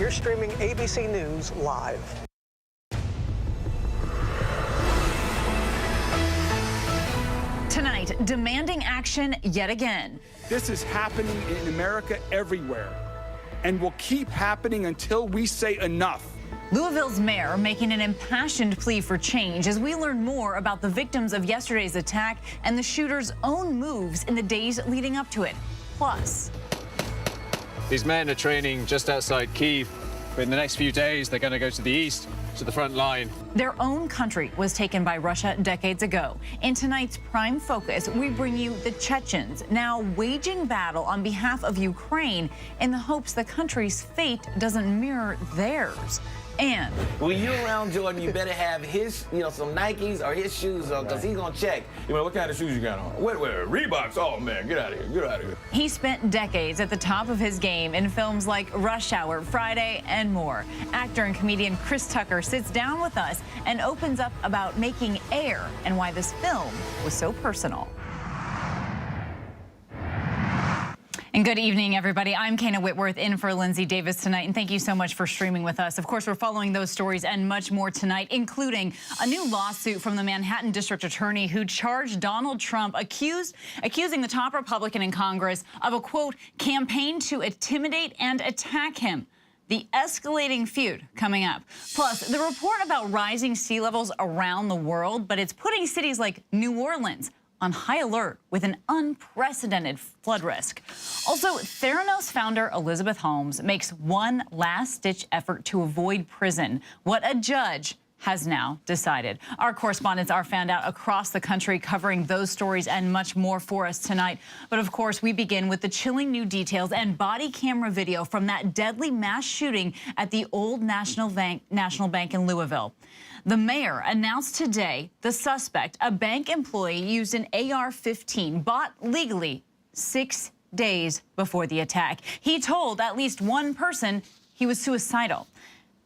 You're streaming ABC News Live. Tonight, demanding action yet again. This is happening in America everywhere and will keep happening until we say enough. Louisville's mayor making an impassioned plea for change as we learn more about the victims of yesterday's attack and the shooter's own moves in the days leading up to it. Plus, these men are training just outside Kyiv, but in the next few days they're going to go to the east, to the front line. Their own country was taken by Russia decades ago. In tonight's Prime Focus, we bring you the Chechens, now waging battle on behalf of Ukraine in the hopes the country's fate doesn't mirror theirs. And when you're around Jordan, you better have his, some Nikes or his shoes on, because he's gonna check. What kind of shoes you got on? Wait, Reeboks? Oh man, get out of here, get out of here. He spent decades at the top of his game in films like Rush Hour, Friday, and more. Actor and comedian Chris Tucker sits down with us and opens up about making Air and why this film was so personal. And good evening, everybody. I'm Kana Whitworth in for Lindsay Davis tonight, and thank you so much for streaming with us. Of course, we're following those stories and much more tonight, including a new lawsuit from the Manhattan District Attorney who charged Donald Trump, accusing the top Republican in Congress of a, quote, campaign to intimidate and attack him. The escalating feud coming up. Plus, the report about rising sea levels around the world, but it's putting cities like New Orleans on high alert with an unprecedented flood risk. Also, Theranos founder Elizabeth Holmes makes one last-ditch effort to avoid prison. What a judge has now decided. Our correspondents are found out across the country covering those stories and much more for us tonight. But of course, we begin with the chilling new details and body camera video from that deadly mass shooting at the Old National Bank in Louisville. The mayor announced today the suspect, a bank employee, used an AR-15 bought legally 6 days before the attack. He told at least one person he was suicidal.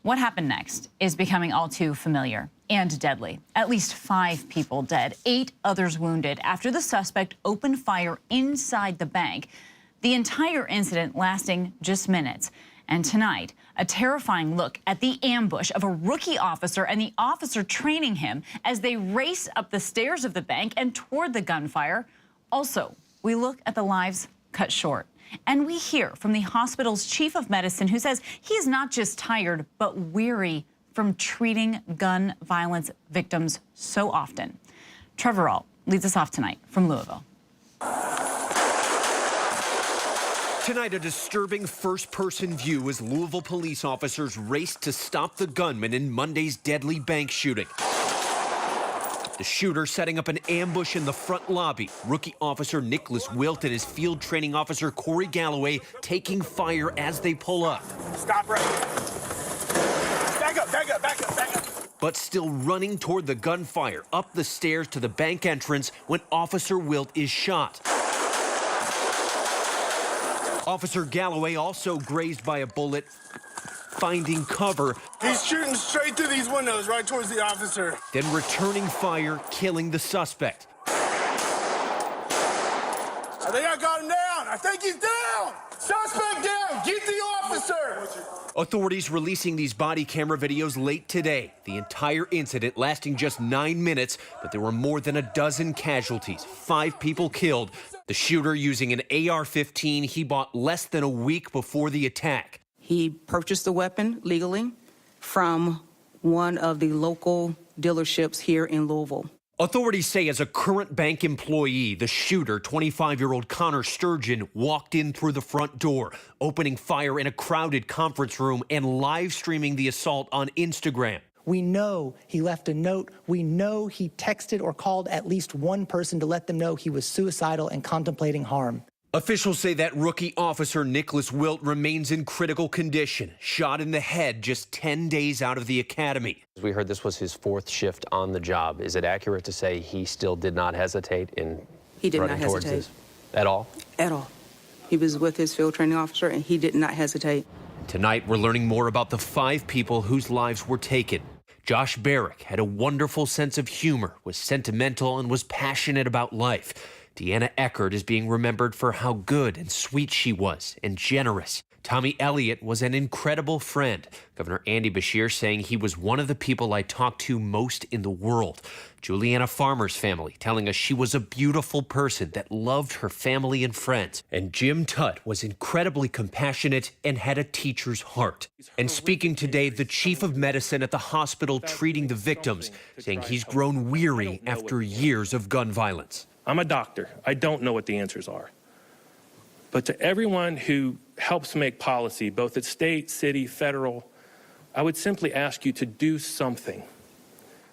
What happened next is becoming all too familiar and deadly. At least 5 people dead, 8 others wounded after the suspect opened fire inside the bank. The entire incident lasting just minutes. And tonight, a terrifying look at the ambush of a rookie officer and the officer training him as they race up the stairs of the bank and toward the gunfire. Also, we look at the lives cut short. And we hear from the hospital's chief of medicine who says he's not just tired, but weary from treating gun violence victims so often. Trevor Ault leads us off tonight from Louisville. Tonight, a disturbing first-person view as Louisville police officers raced to stop the gunman in Monday's deadly bank shooting. The shooter setting up an ambush in the front lobby. Rookie officer Nicholas Wilt and his field training officer Corey Galloway taking fire as they pull up. Stop right here. Back up, back up, back up, back up. But still running toward the gunfire up the stairs to the bank entrance when Officer Wilt is shot. Officer Galloway also grazed by a bullet, finding cover. He's shooting straight through these windows, right towards the officer. Then returning fire, killing the suspect. I think I got him down. I think he's down. Suspect down. Get the officer. Authorities releasing these body camera videos late today. The entire incident lasting just 9 minutes, but there were more than a dozen casualties, 5 people killed. The shooter using an AR-15 he bought less than a week before the attack. He purchased the weapon legally from one of the local dealerships here in Louisville. Authorities say as a current bank employee, the shooter, 25-year-old Connor Sturgeon, walked in through the front door, opening fire in a crowded conference room and live streaming the assault on Instagram. We know he left a note. We know he texted or called at least one person to let them know he was suicidal and contemplating harm. Officials say that rookie officer Nicholas Wilt remains in critical condition, shot in the head just 10 days out of the academy. We heard this was his 4th shift on the job. Is it accurate to say he still did not hesitate in He did not running towards hesitate. this? At all? At all. He was with his field training officer, and he did not hesitate. Tonight, we're learning more about the 5 people whose lives were taken. Josh Barrick had a wonderful sense of humor, was sentimental, and was passionate about life. Deanna Eckert is being remembered for how good and sweet she was and generous. Tommy Elliott was an incredible friend. Governor Andy Beshear saying he was one of the people I talked to most in the world. Juliana Farmer's family telling us she was a beautiful person that loved her family and friends. And Jim Tutt was incredibly compassionate and had a teacher's heart. And speaking today, the chief of medicine at the hospital treating the victims, saying he's grown weary after years of gun violence. I'm a doctor. I don't know what the answers are. But to everyone who helps make policy, both at state, city, federal, I would simply ask you to do something.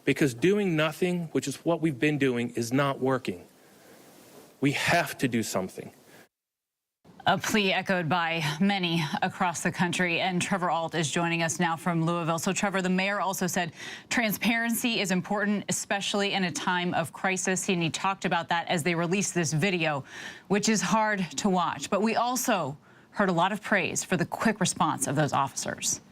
Because doing nothing, which is what we've been doing, is not working. We have to do something. A plea echoed by many across the country, and Trevor Ault is joining us now from Louisville. So, Trevor, the mayor also said transparency is important, especially in a time of crisis, and he talked about that as they released this video, which is hard to watch. But we also heard a lot of praise for the quick response of those officers.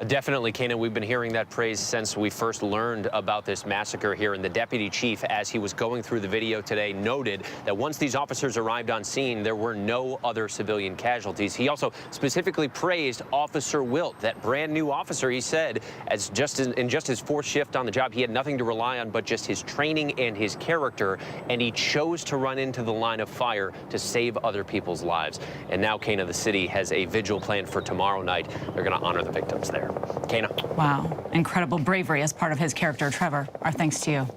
Definitely, Kana. We've been hearing that praise since we first learned about this massacre here. And the deputy chief, as he was going through the video today, noted that once these officers arrived on scene, there were no other civilian casualties. He also specifically praised Officer Wilt, that brand new officer. He said, in just his fourth shift on the job, he had nothing to rely on but just his training and his character. And he chose to run into the line of fire to save other people's lives. And now, Kana, the city has a vigil planned for tomorrow night. They're going to honor the victims there. Kana. Wow. Incredible bravery as part of his character. Trevor, our thanks to you.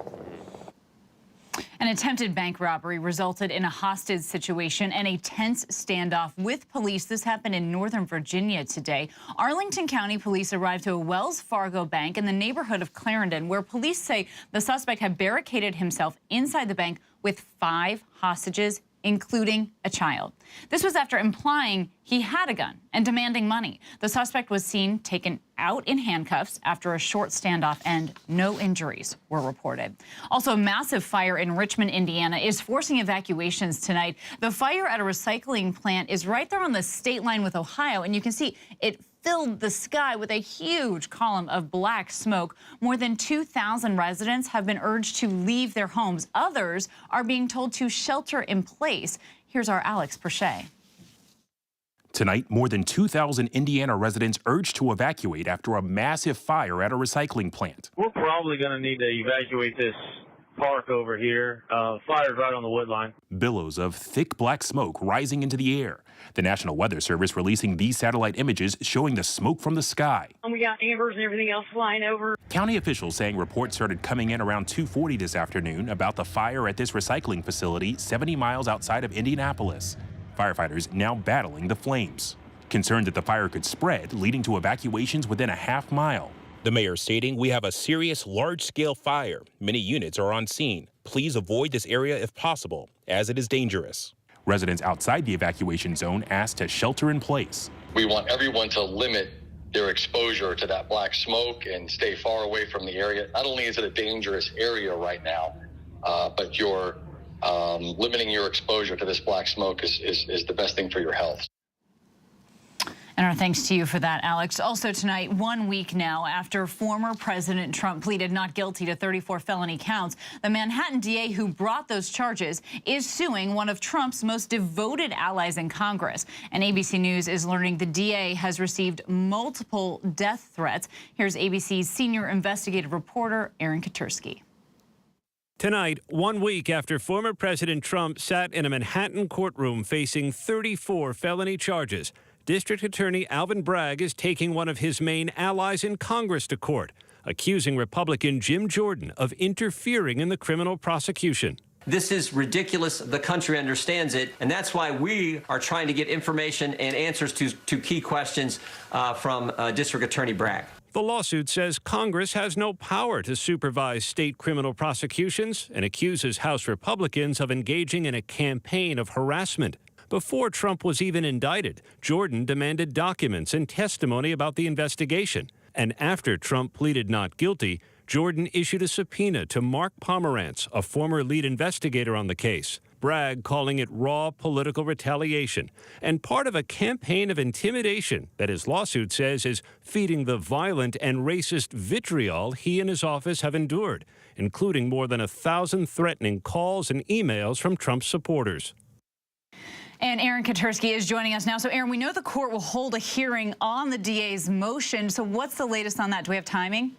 An attempted bank robbery resulted in a hostage situation and a tense standoff with police. This happened in Northern Virginia today. Arlington County police arrived to a Wells Fargo bank in the neighborhood of Clarendon, where police say the suspect had barricaded himself inside the bank with 5 hostages, including a child. This was after implying he had a gun and demanding money. The suspect was seen taken out in handcuffs after a short standoff, and no injuries were reported. Also, a massive fire in Richmond, Indiana is forcing evacuations tonight. The fire at a recycling plant is right there on the state line with Ohio, and you can see it filled the sky with a huge column of black smoke. More than 2,000 residents have been urged to leave their homes. Others are being told to shelter in place. Here's our Alex Perche. Tonight, more than 2,000 Indiana residents urged to evacuate after a massive fire at a recycling plant. We're probably going to need to evacuate this park over here. Fire's right on the wood line. Billows of thick black smoke rising into the air. The National Weather Service releasing these satellite images showing the smoke from the sky. And we got ambers and everything else flying over. County officials saying reports started coming in around 2:40 this afternoon about the fire at this recycling facility 70 miles outside of Indianapolis. Firefighters now battling the flames, concerned that the fire could spread, leading to evacuations within a half mile. The mayor stating, "We have a serious large-scale fire. Many units are on scene. Please avoid this area if possible, as it is dangerous." Residents outside the evacuation zone asked to shelter in place. We want everyone to limit their exposure to that black smoke and stay far away from the area. Not only is it a dangerous area right now, but you're limiting your exposure to this black smoke is the best thing for your health. And our thanks to you for that, Alex. Also tonight, 1 week now after former President Trump pleaded not guilty to 34 felony counts, the Manhattan DA who brought those charges is suing one of Trump's most devoted allies in Congress. And ABC News is learning the DA has received multiple death threats. Here's ABC's senior investigative reporter, Aaron Katursky. Tonight, 1 week after former President Trump sat in a Manhattan courtroom facing 34 felony charges, District Attorney Alvin Bragg is taking one of his main allies in Congress to court, accusing Republican Jim Jordan of interfering in the criminal prosecution. This is ridiculous. The country understands it, and that's why we are trying to get information and answers to key questions from District Attorney Bragg. The lawsuit says Congress has no power to supervise state criminal prosecutions and accuses House Republicans of engaging in a campaign of harassment. Before Trump was even indicted, Jordan demanded documents and testimony about the investigation. And after Trump pleaded not guilty, Jordan issued a subpoena to Mark Pomerantz, a former lead investigator on the case. Bragg calling it raw political retaliation and part of a campaign of intimidation that his lawsuit says is feeding the violent and racist vitriol he and his office have endured, including more than 1,000 threatening calls and emails from Trump's supporters. And Aaron Katersky is joining us now. So, Aaron, we know the court will hold a hearing on the DA's motion. So what's the latest on that? Do we have timing?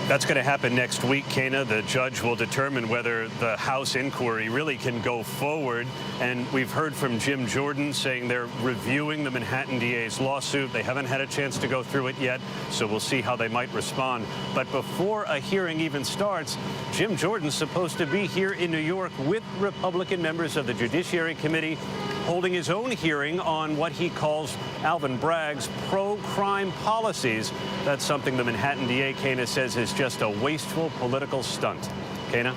That's going to happen next week, Kana. The judge will determine whether the House inquiry really can go forward. And we've heard from Jim Jordan saying they're reviewing the Manhattan DA's lawsuit. They haven't had a chance to go through it yet, so we'll see how they might respond. But before a hearing even starts, Jim Jordan's supposed to be here in New York with Republican members of the Judiciary Committee, holding his own hearing on what he calls Alvin Bragg's pro-crime policies. That's something the Manhattan DA, Kana, says is just a wasteful political stunt. Kana?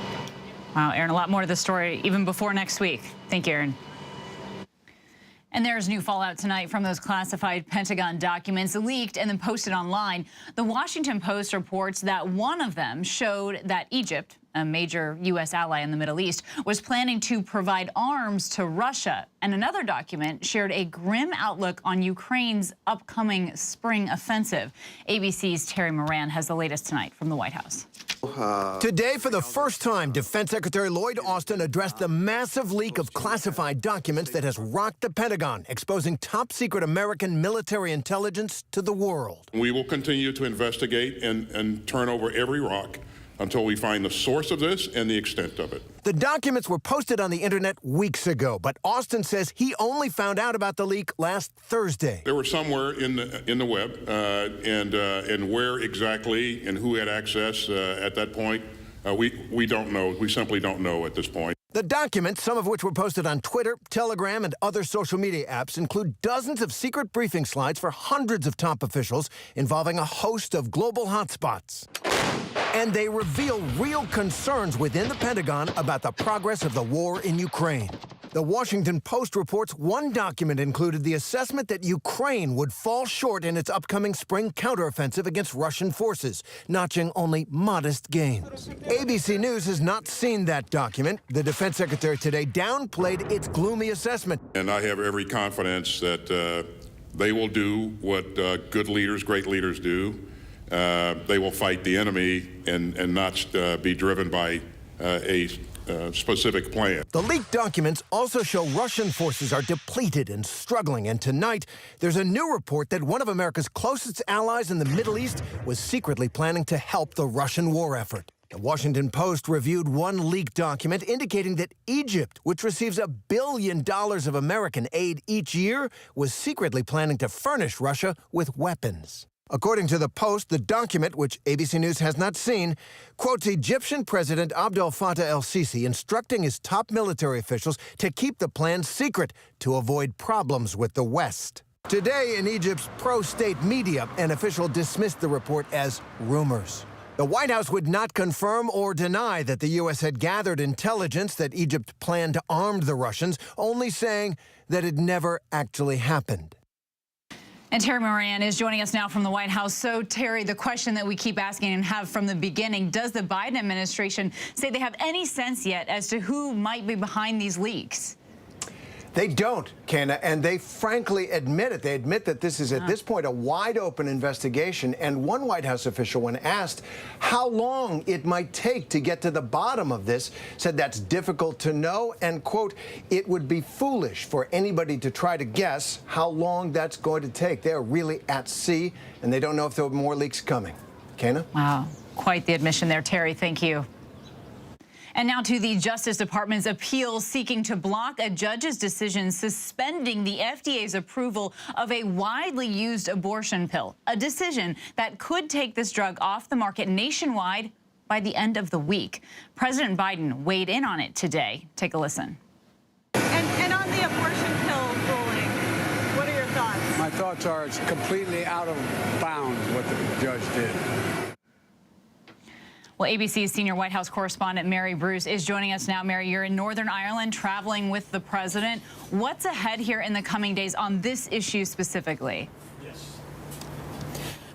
Wow, Aaron, a lot more to the story even before next week. Thank you, Aaron. And there's new fallout tonight from those classified Pentagon documents leaked and then posted online. The Washington Post reports that one of them showed that Egypt, a major U.S. ally in the Middle East, was planning to provide arms to Russia. And another document shared a grim outlook on Ukraine's upcoming spring offensive. ABC's Terry Moran has the latest tonight from the White House. Today, for the first time, Defense Secretary Lloyd Austin addressed the massive leak of classified documents that has rocked the Pentagon, exposing top-secret American military intelligence to the world. We will continue to investigate and turn over every rock until we find the source of this and the extent of it. The documents were posted on the internet weeks ago, but Austin says he only found out about the leak last Thursday. They were somewhere in the web, and where exactly and who had access at that point, we don't know. We simply don't know at this point. The documents, some of which were posted on Twitter, Telegram, and other social media apps, include dozens of secret briefing slides for hundreds of top officials involving a host of global hotspots. And they reveal real concerns within the Pentagon about the progress of the war in Ukraine. The Washington Post reports one document included the assessment that Ukraine would fall short in its upcoming spring counteroffensive against Russian forces, notching only modest gains. ABC News has not seen that document. The Defense Secretary today downplayed its gloomy assessment. And I have every confidence that they will do what good leaders, great leaders do. They will fight the enemy and not be driven by a specific plan. The leaked documents also show Russian forces are depleted and struggling, and tonight there's a new report that one of America's closest allies in the Middle East was secretly planning to help the Russian war effort. The Washington Post reviewed one leaked document indicating that Egypt, which receives $1 billion of American aid each year, was secretly planning to furnish Russia with weapons. According to the Post, the document, which ABC News has not seen, quotes Egyptian President Abdel Fattah el-Sisi instructing his top military officials to keep the plan secret to avoid problems with the West. Today, in Egypt's pro-state media, an official dismissed the report as rumors. The White House would not confirm or deny that the U.S. had gathered intelligence that Egypt planned to arm the Russians, only saying that it never actually happened. And Terry Moran is joining us now from the White House. So, Terry, the question that we keep asking and have from the beginning, does the Biden administration say they have any sense yet as to who might be behind these leaks? They don't, Kana, and they frankly admit it. They admit that this is, at this point, a wide-open investigation. And one White House official, when asked how long it might take to get to the bottom of this, said that's difficult to know and, quote, it would be foolish for anybody to try to guess how long that's going to take. They're really at sea, and they don't know if there are more leaks coming. Kana? Wow, quite the admission there, Terry. Thank you. And now to the Justice Department's appeal seeking to block a judge's decision suspending the FDA's approval of a widely used abortion pill, a decision that could take this drug off the market nationwide by the end of the week. President Biden weighed in on it today. Take a listen. And on the abortion pill ruling, what are your thoughts? My thoughts are it's completely out of bounds what the judge did. Well, ABC's senior White House correspondent Mary Bruce is joining us now. Mary, you're in Northern Ireland traveling with the president. What's ahead here in the coming days on this issue specifically?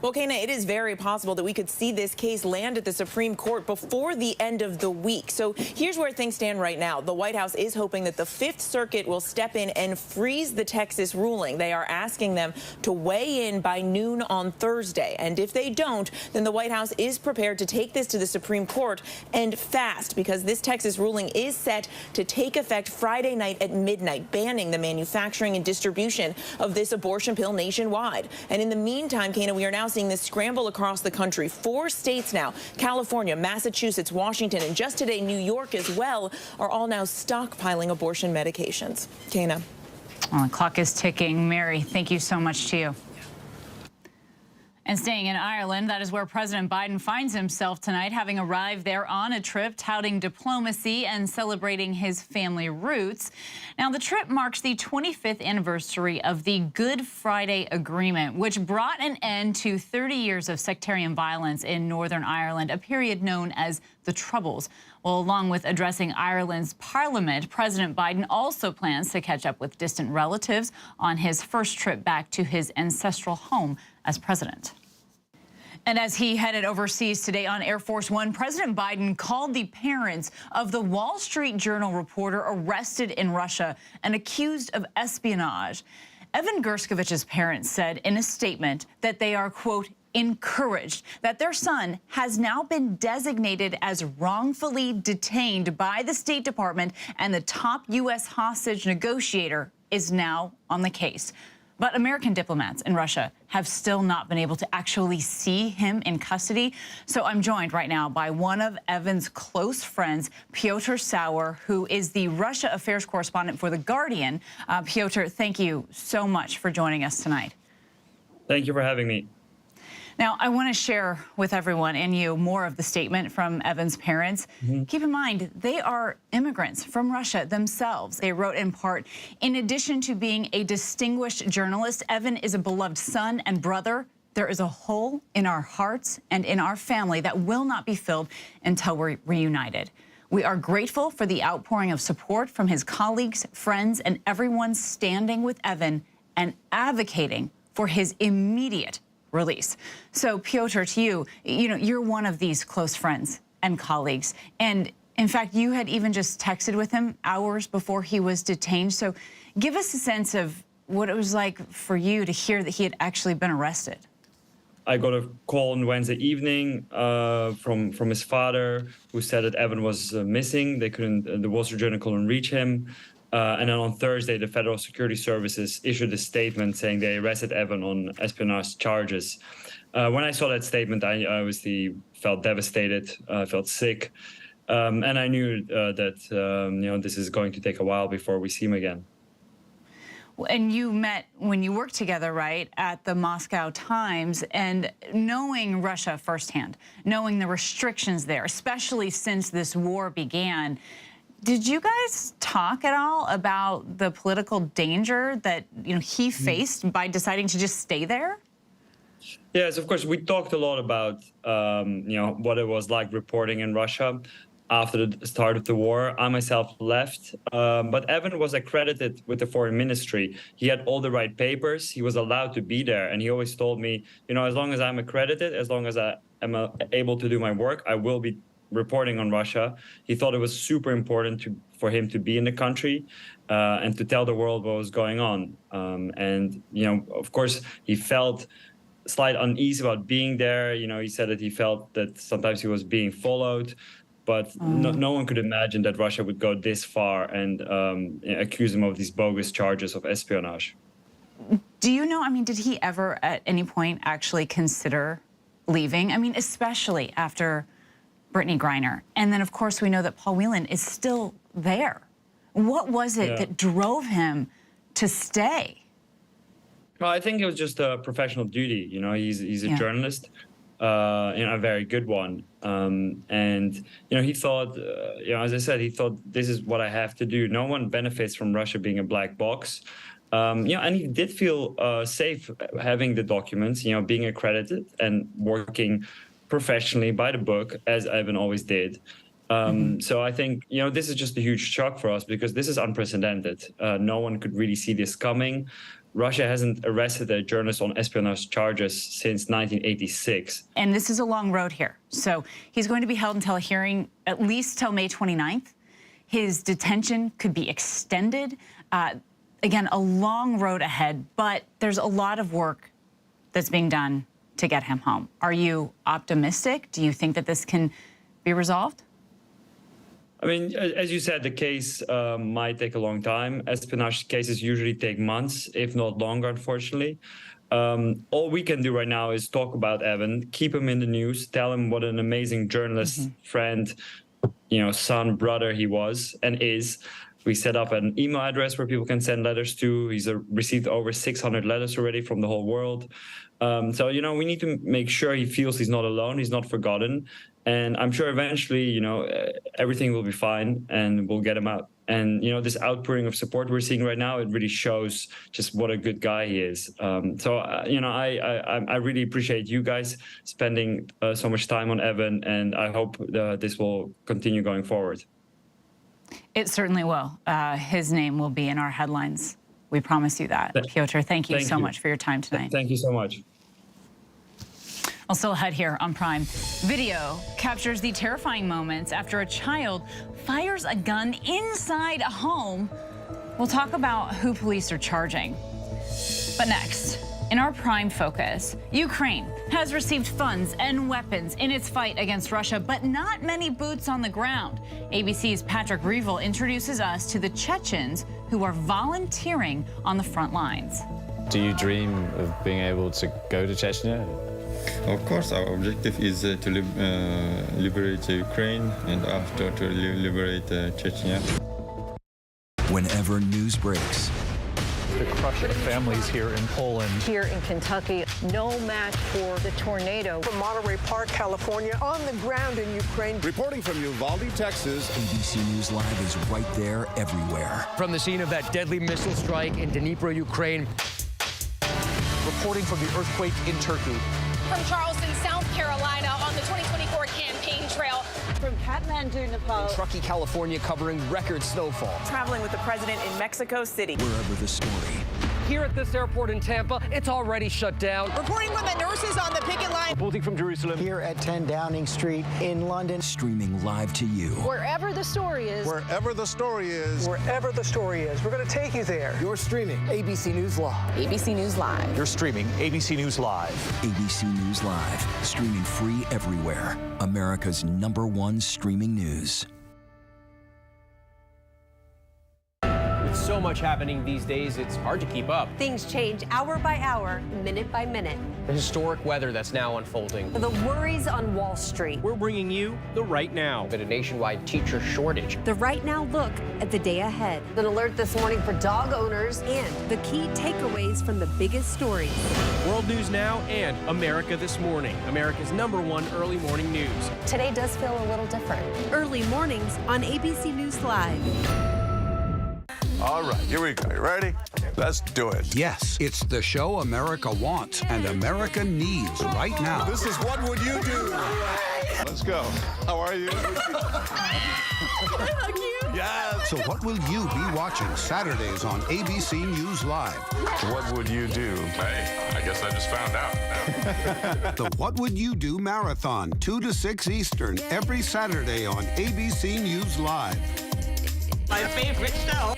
Well, Kana, it is very possible that we could see this case land at the Supreme Court before the end of the week. So here's where things stand right now. The White House is hoping that the Fifth Circuit will step in and freeze the Texas ruling. They are asking them to weigh in by noon on Thursday. And if they don't, then the White House is prepared to take this to the Supreme Court and fast, because this Texas ruling is set to take effect Friday night at midnight, banning the manufacturing and distribution of this abortion pill nationwide. And in the meantime, Kana, we are now seeing this scramble across the country. 4 states now, California, Massachusetts, Washington, and just today, New York as well, are all now stockpiling abortion medications. Kana. Well, the clock is ticking. Mary, thank you so much to you. And staying in Ireland, that is where President Biden finds himself tonight, having arrived there on a trip touting diplomacy and celebrating his family roots. Now, the trip marks the 25th anniversary of the Good Friday Agreement, which brought an end to 30 years of sectarian violence in Northern Ireland, a period known as the Troubles. Well, along with addressing Ireland's parliament, President Biden also plans to catch up with distant relatives on his first trip back to his ancestral home as president. And as he headed overseas today on Air Force One, President Biden called the parents of the Wall Street Journal reporter arrested in Russia and accused of espionage. Evan Gershovich's parents said in a statement that they are, quote, encouraged that their son has now been designated as wrongfully detained by the State Department, and the top U.S. hostage negotiator is now on the case. But American diplomats in Russia have still not been able to actually see him in custody. So I'm joined right now by one of Evan's close friends, Piotr Sauer, who is the Russia affairs correspondent for The Guardian. Piotr, thank you so much for joining us tonight. Thank you for having me. Now, I want to share with everyone and you more of the statement from Evan's parents. Keep in mind, they are immigrants from Russia themselves. They wrote in part, in addition to being a distinguished journalist, Evan is a beloved son and brother. There is a hole in our hearts and in our family that will not be filled until we're reunited. We are grateful for the outpouring of support from his colleagues, friends, and everyone standing with Evan and advocating for his immediate release. So, Piotr, to you, you're one of these close friends and colleagues. And in fact, you had even just texted with him hours before he was detained. So give us a sense of what it was like for you to hear that he had actually been arrested. I got a call on Wednesday evening from his father, who said that Evan was missing. They couldn't, the Wall Street Journal couldn't reach him. And then on Thursday, the Federal Security Services issued a statement saying they arrested Evan on espionage charges. When I saw that statement, I obviously felt devastated, felt sick, and I knew that this is going to take a while before we see him again. And you met when you worked together, right, at the Moscow Times, and knowing Russia firsthand, knowing the restrictions there, especially since this war began. Did you guys talk at all about the political danger that he faced by deciding to just stay there? Yes, of course. We talked a lot about what it was like reporting in Russia after the start of the war. I myself left, but Evan was accredited with the foreign ministry. He had all the right papers. He was allowed to be there, and he always told me, as long as I'm accredited, as long as I am able to do my work, I will be reporting on Russia. He thought it was super important for him to be in the country and to tell the world what was going on. Of course, he felt slight unease about being there. He said that he felt that sometimes he was being followed, but no one could imagine that Russia would go this far and accuse him of these bogus charges of espionage. Do you know, did he ever at any point actually consider leaving? Especially after Brittany Griner. And then, of course, we know that Paul Whelan is still there. What was it that drove him to stay? Well, I think it was just a professional duty. He's a journalist, a very good one. He thought, as I said, he thought this is what I have to do. No one benefits from Russia being a black box. And he did feel safe having the documents, being accredited and working professionally by the book, as Evan always did. So I think, this is just a huge shock for us because this is unprecedented. No one could really see this coming. Russia hasn't arrested a journalist on espionage charges since 1986. And this is a long road here. So he's going to be held until a hearing at least till May 29th. His detention could be extended. Again, a long road ahead, but there's a lot of work that's being done to get him home. Are you optimistic? Do you think that this can be resolved? I mean, as you said, the case might take a long time. Espionage cases usually take months, if not longer, unfortunately. All we can do right now is talk about Evan, keep him in the news, tell him what an amazing journalist, friend, son, brother he was and is. We set up an email address where people can send letters to. He's received over 600 letters already from the whole world. So, we need to make sure he feels he's not alone, he's not forgotten. And I'm sure eventually, everything will be fine and we'll get him out. And, this outpouring of support we're seeing right now, it really shows just what a good guy he is. I really appreciate you guys spending so much time on Evan, and I hope this will continue going forward. It certainly will. His name will be in our headlines. We promise you that. Piotr, thank you so much for your time tonight. Thank you so much. I'll still ahead here on Prime. Video captures the terrifying moments after a child fires a gun inside a home. We'll talk about who police are charging. But next, in our Prime focus, Ukraine has received funds and weapons in its fight against Russia, but not many boots on the ground. ABC's Patrick Reevell introduces us to the Chechens who are volunteering on the front lines. Do you dream of being able to go to Chechnya? Of course, our objective is to liberate Ukraine and after to liberate Chechnya. Whenever news breaks, the crush of families here in Poland. Here in Kentucky, no match for the tornado. From Monterey Park, California, on the ground in Ukraine. Reporting from Uvalde, Texas. ABC News Live is right there everywhere. From the scene of that deadly missile strike in Dnipro, Ukraine. Reporting from the earthquake in Turkey. From Charleston, South Carolina, on the 2024 campaign trail. From Kathmandu, Nepal. In Truckee, California, covering record snowfall. Traveling with the president in Mexico City. Wherever the story. Here at this airport in Tampa, it's already shut down. Reporting from the nurses on the picket line. Reporting from Jerusalem. Here at 10 Downing Street in London. Streaming live to you. Wherever the story is. Wherever the story is. Wherever the story is. We're going to take you there. You're streaming ABC News Live. ABC News Live. You're streaming ABC News Live. ABC News Live. Streaming free everywhere. America's #1 streaming news. With so much happening these days, it's hard to keep up. Things change hour by hour, minute by minute. The historic weather that's now unfolding. The worries on Wall Street. We're bringing you the Right Now. But a nationwide teacher shortage. The Right Now look at the day ahead. An alert this morning for dog owners and the key takeaways from the biggest stories. World News Now and America This Morning, America's #1 early morning news. Today does feel a little different. Early mornings on ABC News Live. All right, here we go. You ready? Let's do it. Yes, it's the show America wants and America needs right now. This is What Would You Do? Let's go. How are you? How cute. Yes. So what will you be watching Saturdays on ABC News Live? What would you do? Hey, I guess I just found out. The What Would You Do Marathon, 2 to 6 Eastern, every Saturday on ABC News Live. My favorite show.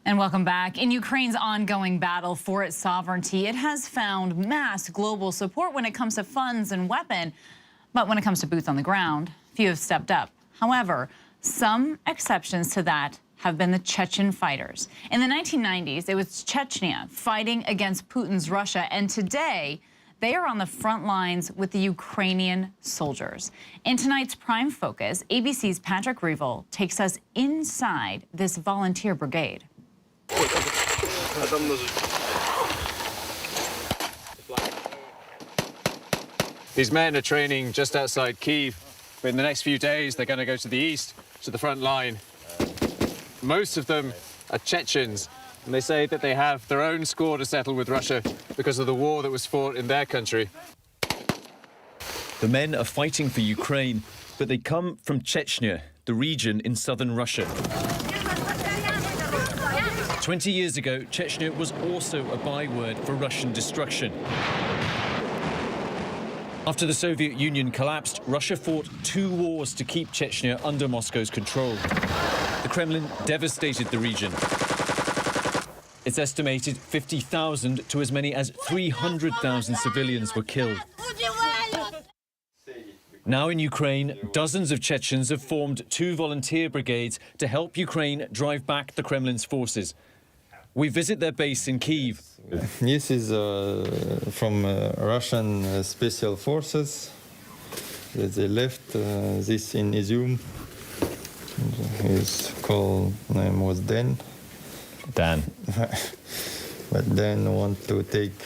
And welcome back. In Ukraine's ongoing battle for its sovereignty, it has found mass global support when it comes to funds and weapons. But when it comes to boots on the ground, few have stepped up. However, some exceptions to that have been the Chechen fighters. In the 1990s, it was Chechnya fighting against Putin's Russia, and today they are on the front lines with the Ukrainian soldiers. In tonight's Prime Focus, ABC's Patrick Reevell takes us inside this volunteer brigade. These men are training just outside Kyiv, but in the next few days they're going to go to the east, to the front line. Most of them are Chechens, and they say that they have their own score to settle with Russia because of the war that was fought in their country. The men are fighting for Ukraine, but they come from Chechnya, the region in southern Russia. 20 years ago, Chechnya was also a byword for Russian destruction. After the Soviet Union collapsed, Russia fought 2 wars to keep Chechnya under Moscow's control. The Kremlin devastated the region. It's estimated 50,000 to as many as 300,000 civilians were killed. Now in Ukraine, dozens of Chechens have formed 2 volunteer brigades to help Ukraine drive back the Kremlin's forces. We visit their base in Kyiv. This is from Russian special forces. They left this in Izium. His name was Dan. Dan. But Dan want to take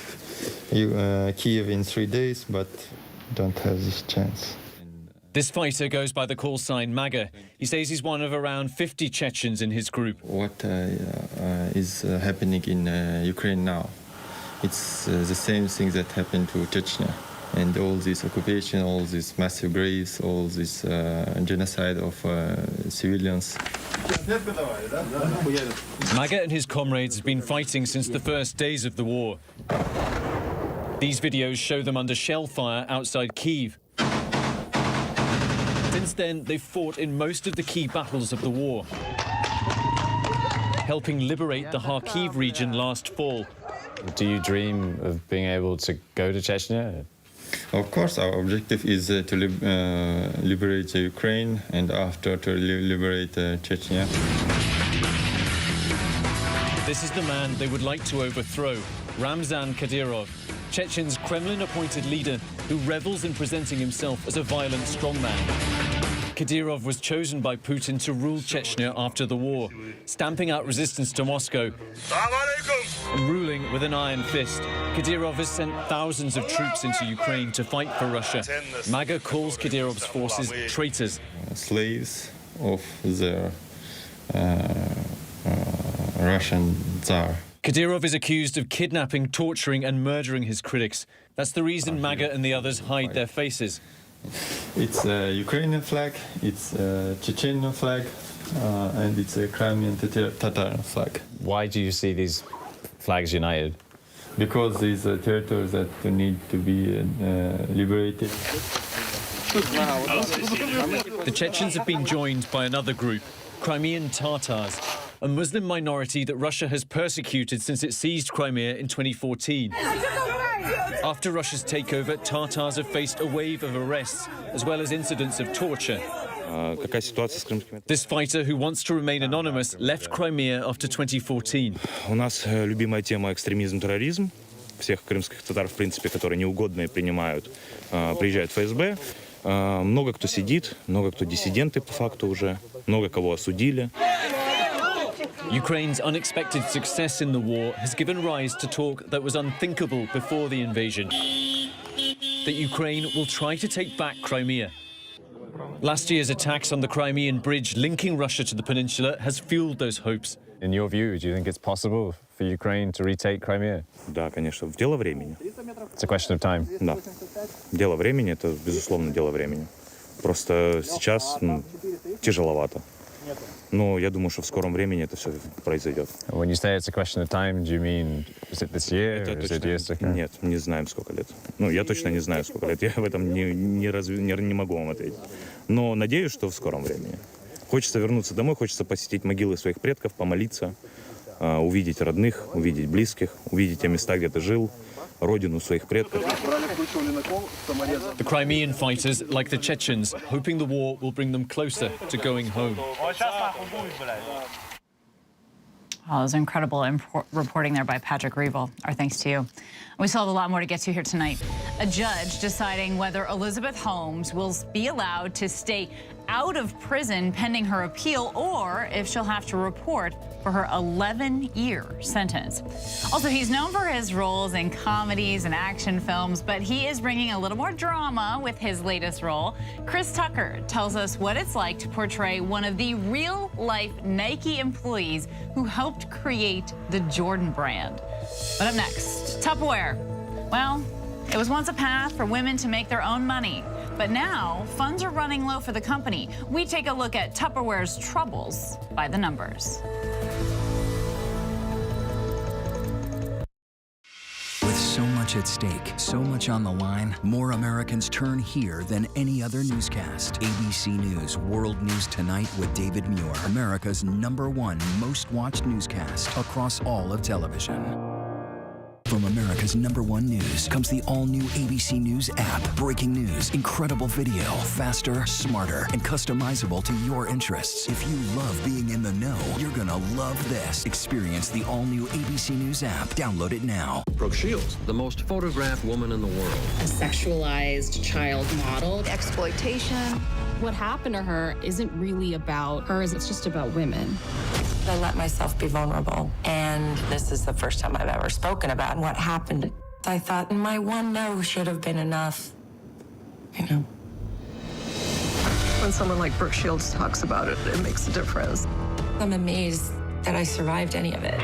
Kyiv in 3 days, but don't have this chance. This fighter goes by the call sign MAGA. He says he's one of around 50 Chechens in his group. What is happening in Ukraine now? It's the same thing that happened to Chechnya. And all this occupation, all these massive graves, all this genocide of civilians. MAGA and his comrades have been fighting since the first days of the war. These videos show them under shell fire outside Kyiv. Since then, they've fought in most of the key battles of the war, helping liberate the Kharkiv region last fall. Do you dream of being able to go to Chechnya? Of course, our objective is to liberate Ukraine and after to liberate Chechnya. This is the man they would like to overthrow, Ramzan Kadyrov, Chechen's Kremlin-appointed leader who revels in presenting himself as a violent strongman. Kadyrov was chosen by Putin to rule Chechnya after the war, stamping out resistance to Moscow and ruling with an iron fist. Kadyrov has sent thousands of troops into Ukraine to fight for Russia. MAGA calls Kadyrov's forces traitors. Slaves of their Russian Tsar. Kadyrov is accused of kidnapping, torturing and murdering his critics. That's the reason MAGA and the others hide their faces. It's a Ukrainian flag, it's a Chechen flag, and it's a Crimean Tatar flag. Why do you see these flags united? Because these are territories that need to be liberated. The Chechens have been joined by another group, Crimean Tatars, a Muslim minority that Russia has persecuted since it seized Crimea in 2014. After Russia's takeover, Tatars have faced a wave of arrests, as well as incidents of torture. This fighter, who wants to remain anonymous, left Crimea after 2014. У нас любимая тема экстремизм, терроризм. Всех крымских татар, в принципе, которые неугодные принимают, приезжают в ФСБ. Много кто сидит, много кто диссиденты по факту уже, много кого осудили. Ukraine's unexpected success in the war has given rise to talk that was unthinkable before the invasion, that Ukraine will try to take back Crimea. Last year's attacks on the Crimean bridge linking Russia to the peninsula has fueled those hopes. In your view, do you think it's possible for Ukraine to retake Crimea? Да, конечно, дело времени. It's a question of time. Да. Дело времени, это, безусловно, дело времени. Просто сейчас тяжеловато. Но я думаю, что в скором времени это все произойдет. When you say it's a question of time, do you mean is it this year or is it years to come? Нет, не знаем, сколько лет. Ну, я точно не знаю, сколько лет. Я в этом не могу вам ответить. Но надеюсь, что в скором времени. Хочется вернуться домой, хочется посетить могилы своих предков, помолиться, увидеть родных, увидеть близких, увидеть те места, где ты жил, родину своих предков. The Crimean fighters, like the Chechens, hoping the war will bring them closer to going home. Oh, it was incredible reporting there by Patrick Reevell. Our thanks to you. We still have a lot more to get to here tonight. A judge deciding whether Elizabeth Holmes will be allowed to stay out of prison pending her appeal, or if she'll have to report for her 11-year sentence. Also, he's known for his roles in comedies and action films, but he is bringing a little more drama with his latest role. Chris Tucker tells us what it's like to portray one of the real-life Nike employees who helped create the Jordan brand. But up next, Tupperware. Well, it was once a path for women to make their own money, but now funds are running low for the company. We take a look at Tupperware's troubles by the numbers. much at stake, so much on the line, more Americans turn here than any other newscast. ABC News World News Tonight with David Muir, America's #1 most watched newscast across all of television. From America's #1 News comes the all-new ABC News app. Breaking news, incredible video, faster, smarter, and customizable to your interests. If you love being in the know, you're gonna love this. Experience the all-new ABC News app. Download it now. Brooke Shields, the most photographed woman in the world. A sexualized child model. Exploitation. What happened to her isn't really about her, it's just about women. I let myself be vulnerable, and this is the first time I've ever spoken about what happened. I thought my one no should have been enough, you know. When someone like Brooke Shields talks about it, it makes a difference. I'm amazed that I survived any of it.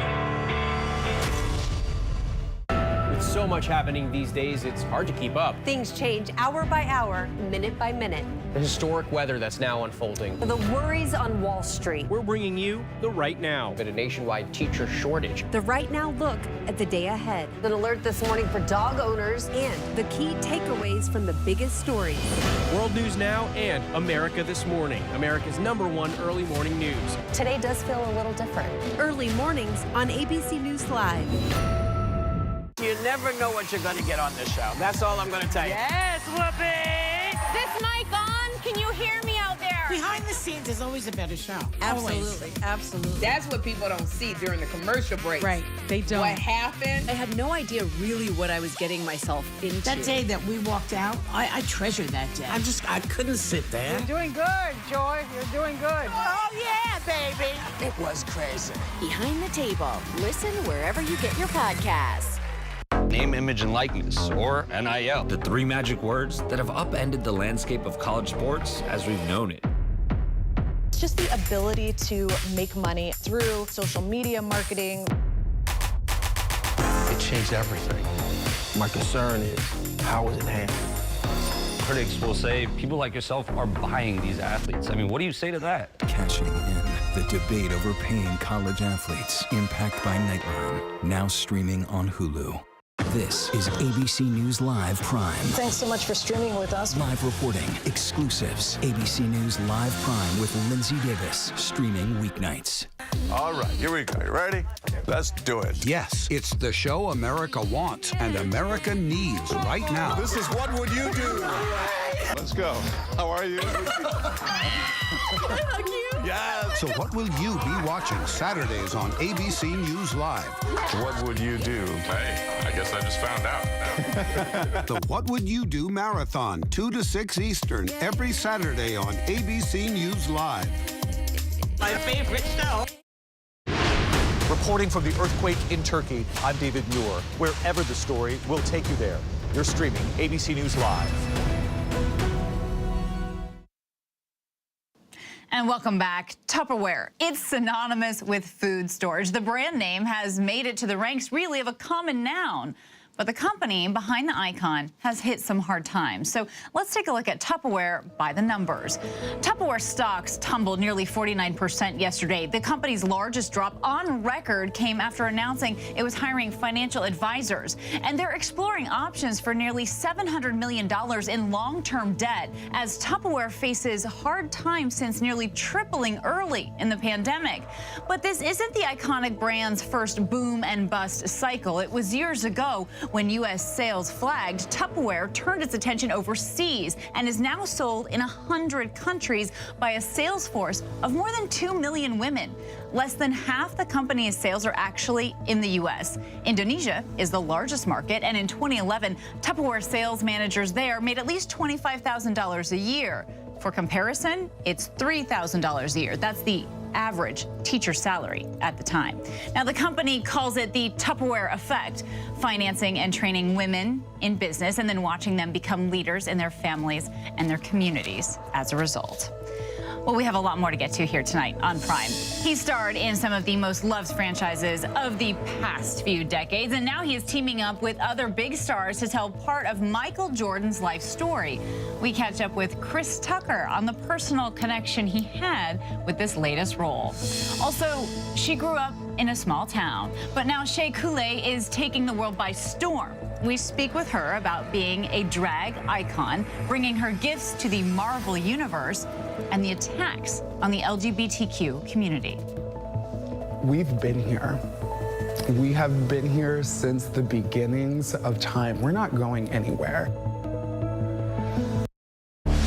With so much happening these days, it's hard to keep up. Things change hour by hour, minute by minute. The historic weather that's now unfolding. The worries on Wall Street. We're bringing you the Right Now. Been a nationwide teacher shortage. The Right Now look at the day ahead. An alert this morning for dog owners and the key takeaways from the biggest stories. World News Now and America This Morning, America's #1 early morning news. Today does feel a little different. Early mornings on ABC News Live. You never know what you're going to get on this show. That's all I'm going to tell you. Yes, Whoopi! This mic on? Can you hear me out there? Behind the scenes is always a better show. Absolutely, absolutely. That's what people don't see during the commercial break. Right, they don't. What happened? I had no idea really what I was getting myself into. That day that we walked out, I treasure that day. I couldn't sit there. You're doing good, Joy. You're doing good. Oh, yeah, baby. It was crazy. Behind the Table. Listen wherever you get your podcasts. Name, image, and likeness, or NIL. The 3 magic words that have upended the landscape of college sports as we've known it. It's just the ability to make money through social media marketing. It changed everything. My concern is, how is it handled? Critics will say people like yourself are buying these athletes. I mean, what do you say to that? Cashing in the debate over paying college athletes. Impact by Nightline. Now streaming on Hulu. This is ABC News Live Prime. Thanks so much for streaming with us. Live reporting, exclusives. ABC News Live Prime with Lindsay Davis. Streaming weeknights. All right, here we go. You ready? Let's do it. Yes, it's the show America wants and America needs right now. This is What Would You Do? Let's go. How are you? Yeah. So what will you be watching Saturdays on ABC News Live? What would you do? Hey, I guess I just found out. The What Would You Do Marathon, 2 to 6 Eastern, every Saturday on ABC News Live. My favorite show. Reporting from the earthquake in Turkey, I'm David Muir. Wherever the story, we'll take you there. You're streaming ABC News Live. And welcome back. Tupperware. It's synonymous with food storage. The brand name has made it to the ranks really of a common noun. But the company behind the icon has hit some hard times. So let's take a look at Tupperware by the numbers. Tupperware stocks tumbled nearly 49% yesterday. The company's largest drop on record came after announcing it was hiring financial advisors. And they're exploring options for nearly $700 million in long-term debt as Tupperware faces hard times since nearly tripling early in the pandemic. But this isn't the iconic brand's first boom and bust cycle. It was years ago when U.S. sales flagged, Tupperware turned its attention overseas and is now sold in 100 countries by a sales force of more than 2 million women. Less than half the company's sales are actually in the U.S. Indonesia is the largest market, and in 2011, Tupperware sales managers there made at least $25,000 a year. For comparison, it's $3,000 a year. That's the average teacher salary at the time. Now, the company calls it the Tupperware effect, financing and training women in business and then watching them become leaders in their families and their communities as a result. Well, we have a lot more to get to here tonight on Prime. He starred in some of the most loved franchises of the past few decades, and now he is teaming up with other big stars to tell part of Michael Jordan's life story. We catch up with Chris Tucker on the personal connection he had with this latest role. Also, she grew up in a small town, but now Shea Coulee is taking the world by storm. We speak with her about being a drag icon, bringing her gifts to the Marvel universe, and the attacks on the LGBTQ community. We've been here. We have been here since the beginnings of time. We're not going anywhere.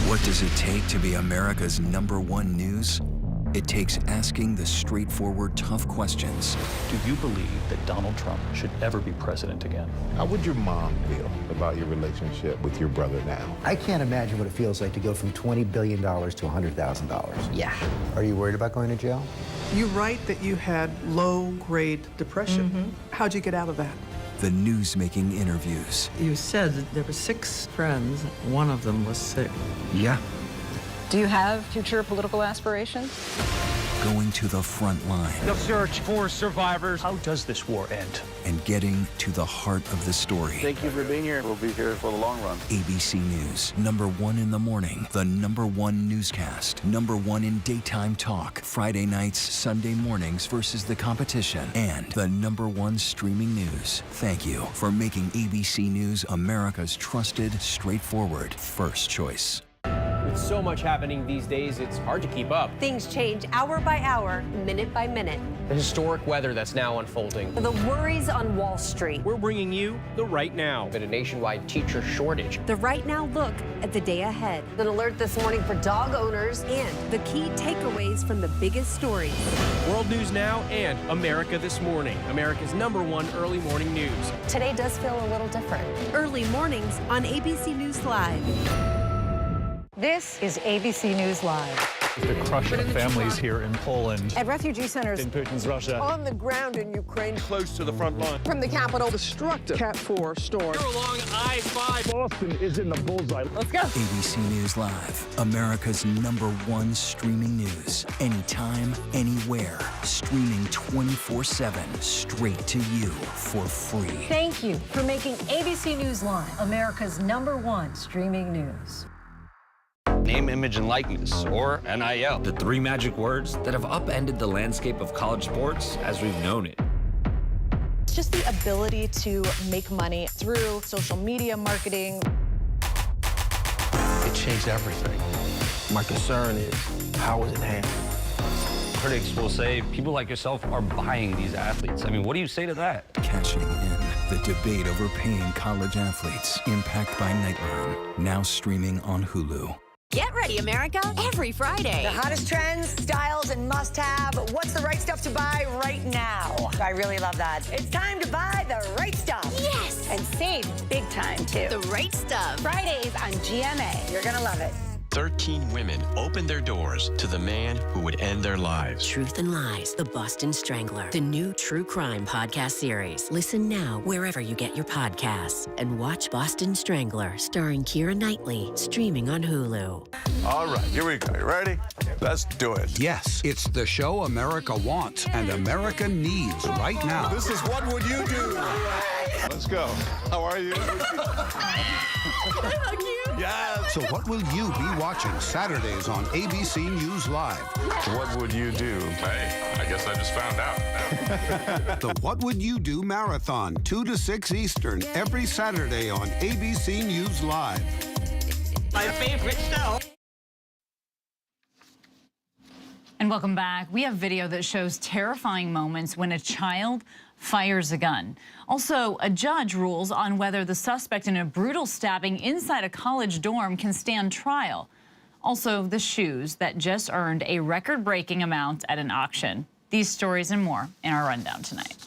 What does it take to be America's #1 news? It takes asking the straightforward, tough questions. Do you believe that Donald Trump should ever be president again? How would your mom feel about your relationship with your brother now? I can't imagine what it feels like to go from $20 billion to $100,000. Yeah. Are you worried about going to jail? You write that you had low-grade depression. How'd you get out of that? The news-making interviews. You said that there were 6 friends. One of them was sick. Yeah. Do you have future political aspirations? Going to the front line. The search for survivors. How does this war end? And getting to the heart of the story. Thank you for being here. We'll be here for the long run. ABC News, #1 in the morning, the #1 newscast, #1 in daytime talk, Friday nights, Sunday mornings versus the competition, and the #1 streaming news. Thank you for making ABC News America's trusted, straightforward first choice. With so much happening these days, it's hard to keep up. Things change hour by hour, minute by minute. The historic weather that's now unfolding. The worries on Wall Street. We're bringing you the Right Now. Been a nationwide teacher shortage. The Right Now look at the day ahead. An alert this morning for dog owners and the key takeaways from the biggest stories. World News Now and America This Morning, America's #1 early morning news. Today does feel a little different. Early mornings on ABC News Live. This is ABC News Live. The crush of families here in Poland. At refugee centers In Putin's Russia. On the ground in Ukraine. Close to the front line. From the capital, destructive Cat 4 storm. You're along I-5. Boston is in the bullseye. Let's go. ABC News Live, America's #1 streaming news. Anytime, anywhere. Streaming 24/7, straight to you for free. Thank you for making ABC News Live America's #1 streaming news. Name, image, and likeness, or NIL. The 3 magic words that have upended the landscape of college sports as we've known it. It's just the ability to make money through social media marketing. It changed everything. My concern is, how was it handled? Critics will say people like yourself are buying these athletes. I mean, what do you say to that? Cashing in the debate over paying college athletes. Impact by Nightline, now streaming on Hulu. Get ready, America, every Friday. The hottest trends, styles, and must-have. What's the right stuff to buy right now? I really love that. It's time to buy the right stuff. Yes! And save big time, too. The right stuff. Fridays on GMA. You're gonna love it. 13 women opened their doors to the man who would end their lives. Truth and Lies, The Boston Strangler, the new true crime podcast series. Listen now wherever you get your podcasts and watch Boston Strangler starring Keira Knightley, streaming on Hulu. All right, here we go. You ready? Let's do it. Yes, it's the show America wants and America needs right now. This is What Would You Do? Let's go. How are you? Yes. So what will you be watching Saturdays on ABC News Live? What would you do? Hey, I guess I just found out. The What Would You Do Marathon, 2 to 6 Eastern, every Saturday on ABC News Live. My favorite show. And welcome back. We have video that shows terrifying moments when a child fires a gun. Also, a judge rules on whether the suspect in a brutal stabbing inside a college dorm can stand trial. Also, the shoes that just earned a record-breaking amount at an auction. These stories and more in our rundown tonight.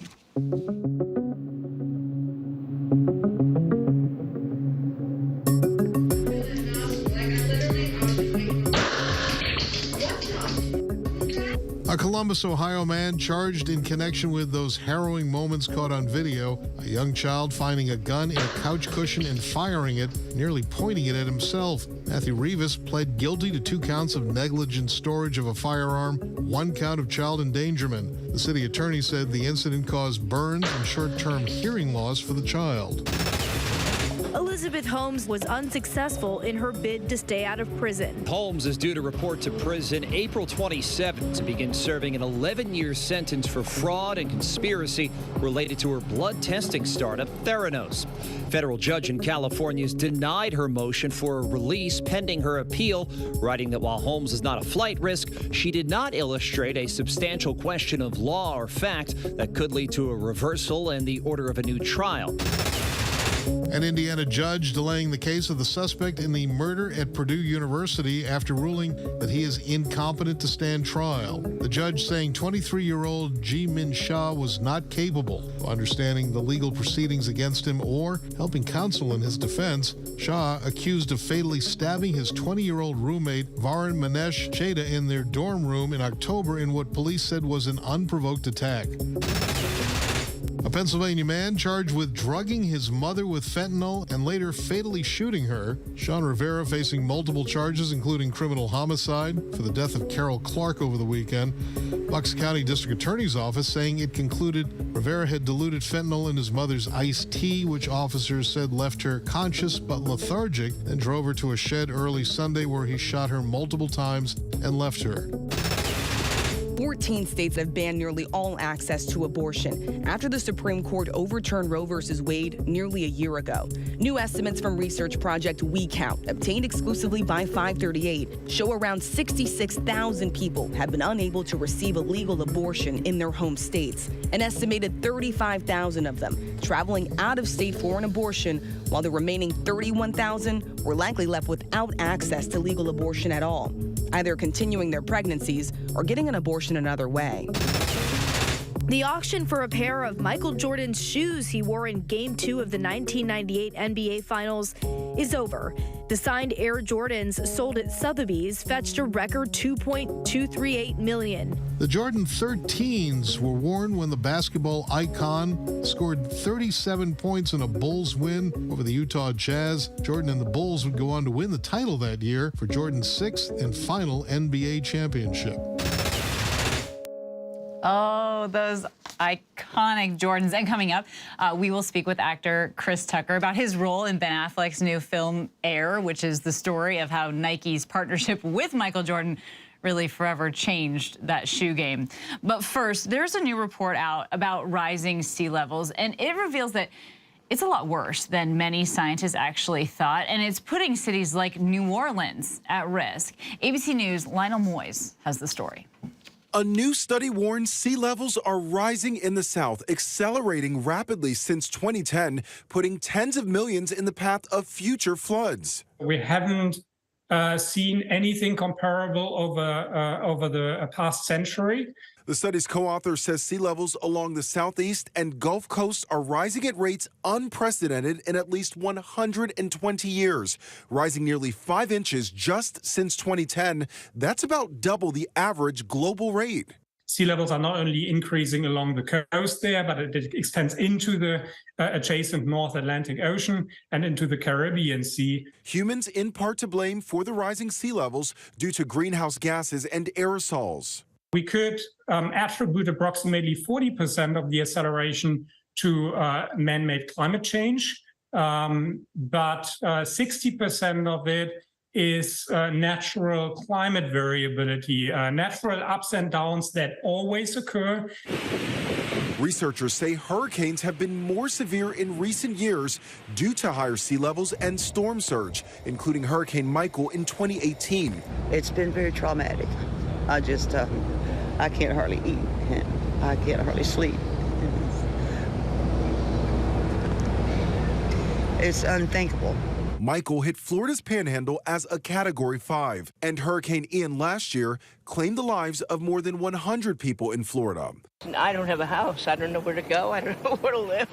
A Columbus, Ohio man charged in connection with those harrowing moments caught on video. A young child finding a gun in a couch cushion and firing it, nearly pointing it at himself. Matthew Rivas pled guilty to 2 counts of negligent storage of a firearm, 1 count of child endangerment. The city attorney said the incident caused burns and short-term hearing loss for the child. Elizabeth Holmes was unsuccessful in her bid to stay out of prison. Holmes is due to report to prison April 27th to begin serving an 11-year sentence for fraud and conspiracy related to her blood testing startup, Theranos. Federal judge in California has denied her motion for a release pending her appeal, writing that while Holmes is not a flight risk, she did not illustrate a substantial question of law or fact that could lead to a reversal and the order of a new trial. An Indiana judge delaying the case of the suspect in the murder at Purdue University after ruling that he is incompetent to stand trial. The judge saying 23-year-old Ji-Min Shah was not capable of understanding the legal proceedings against him or helping counsel in his defense. Shah, accused of fatally stabbing his 20-year-old roommate Varun Manesh Cheda in their dorm room in October in what police said was an unprovoked attack. A Pennsylvania man charged with drugging his mother with fentanyl and later fatally shooting her. Sean Rivera facing multiple charges, including criminal homicide for the death of Carol Clark over the weekend. Bucks County District Attorney's Office saying it concluded Rivera had diluted fentanyl in his mother's iced tea, which officers said left her conscious but lethargic, and drove her to a shed early Sunday where he shot her multiple times and left her. 14 states have banned nearly all access to abortion after the Supreme Court overturned Roe v. Wade nearly a year ago. New estimates from research project WeCount, obtained exclusively by 538, show around 66,000 people have been unable to receive a legal abortion in their home states. An estimated 35,000 of them traveling out of state for an abortion, while the remaining 31,000 were likely left without access to legal abortion at all, either continuing their pregnancies or getting an abortion another way. The auction for a pair of Michael Jordan's shoes he wore in Game 2 of the 1998 NBA Finals is over. The signed Air Jordans sold at Sotheby's fetched a record $2.238 million. The Jordan 13s were worn when the basketball icon scored 37 points in a Bulls win over the Utah Jazz. Jordan and the Bulls would go on to win the title that year for Jordan's 6th and final NBA championship. Oh, those iconic Jordans. And coming up, we will speak with actor Chris Tucker about his role in Ben Affleck's new film Air, which is the story of how Nike's partnership with Michael Jordan really forever changed that shoe game. But first, there's a new report out about rising sea levels, and it reveals that it's a lot worse than many scientists actually thought, and it's putting cities like New Orleans at risk. ABC News' Lionel Moyes has the story. A new study warns sea levels are rising in the South, accelerating rapidly since 2010, putting tens of millions in the path of future floods. We haven't seen anything comparable over the past century. The study's co-author says sea levels along the southeast and Gulf Coast are rising at rates unprecedented in at least 120 years, rising nearly 5 inches just since 2010. That's about double the average global rate. Sea levels are not only increasing along the coast there, but it extends into the adjacent North Atlantic Ocean and into the Caribbean Sea. Humans in part to blame for the rising sea levels due to greenhouse gases and aerosols. We could attribute approximately 40% of the acceleration to man-made climate change, but 60% of it is natural climate variability, natural ups and downs that always occur. Researchers say hurricanes have been more severe in recent years due to higher sea levels and storm surge, including Hurricane Michael in 2018. It's been very traumatic. I can't hardly eat, and I can't hardly sleep. It's unthinkable. Michael hit Florida's panhandle as a Category 5, and Hurricane Ian last year claimed the lives of more than 100 people in Florida. I don't have a house. I don't know where to go. I don't know where to live.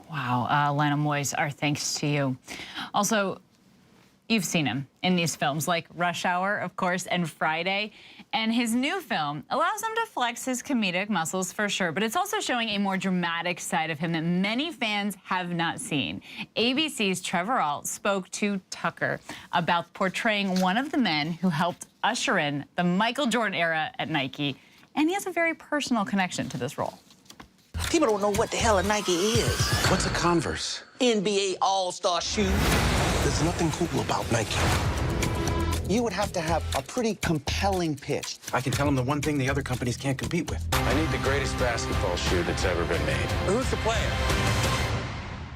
Wow, Lionel Moyes, our thanks to you. Also, You've seen him in these films like Rush Hour, of course, and Friday. And his new film allows him to flex his comedic muscles for sure, but it's also showing a more dramatic side of him that many fans have not seen. ABC's Trevor Ault spoke to Tucker about portraying one of the men who helped usher in the Michael Jordan era at Nike, and he has a very personal connection to this role. People don't know what the hell a Nike is. What's a Converse? NBA All-Star shoe. There's nothing cool about Nike. You would have to have a pretty compelling pitch. I can tell them the one thing the other companies can't compete with. I need the greatest basketball shoe that's ever been made. Who's the player?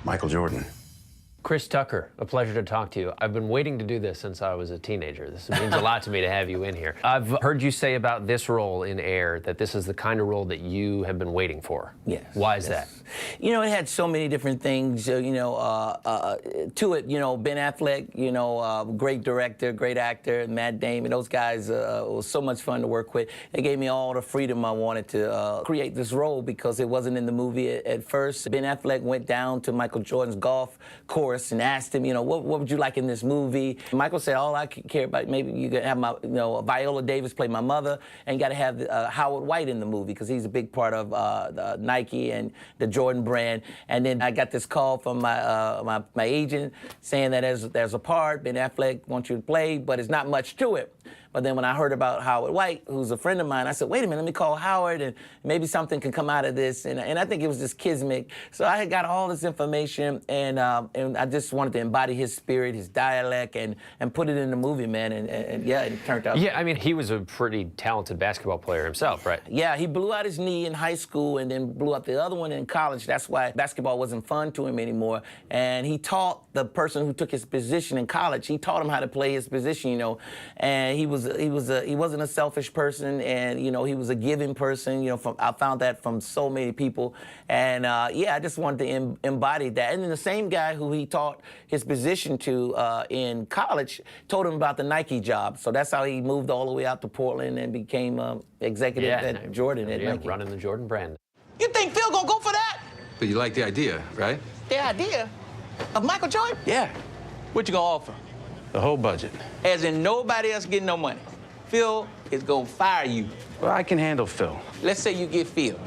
Michael Jordan. Chris Tucker, a pleasure to talk to you. I've been waiting to do this since I was a teenager. This means a lot to me to have you in here. I've heard you say about this role in Air that this is the kind of role that you have been waiting for. Yes. Why is that? You know, it had so many different things, to it. You know, Ben Affleck, great director, great actor, Matt Damon, those guys, it was so much fun to work with. They gave me all the freedom I wanted to create this role because it wasn't in the movie at first. Ben Affleck went down to Michael Jordan's golf course and asked him, what would you like in this movie? Michael said, all I care about, maybe you could have my, Viola Davis play my mother, and you got to have Howard White in the movie because he's a big part of Nike and the Jordan brand. And then I got this call from my agent saying that there's a part Ben Affleck wants you to play, but it's not much to it. But then when I heard about Howard White, who's a friend of mine, I said, wait a minute, let me call Howard and maybe something can come out of this. And I think it was just kismet. So I had got all this information and I just wanted to embody his spirit, his dialect, and put it in the movie, man. And yeah, it turned out. Yeah, I mean, he was a pretty talented basketball player himself, right? Yeah, he blew out his knee in high school and then blew out the other one in college. That's why basketball wasn't fun to him anymore. And he taught the person who took his position in college, he taught him how to play his position, and he wasn't a selfish person, and he was a giving person. I found that from so many people, and yeah, I just wanted to embody that. And then the same guy who he taught his position to in college told him about the Nike job. So that's how he moved all the way out to Portland and became executive at Jordan at Nike. Running the Jordan brand. You think Phil gonna go for that? But you like the idea, right? The idea of Michael Jordan? Yeah. What you gonna offer? The whole budget. As in nobody else getting no money. Phil is gonna fire you. Well, I can handle Phil. Let's say you get Phil.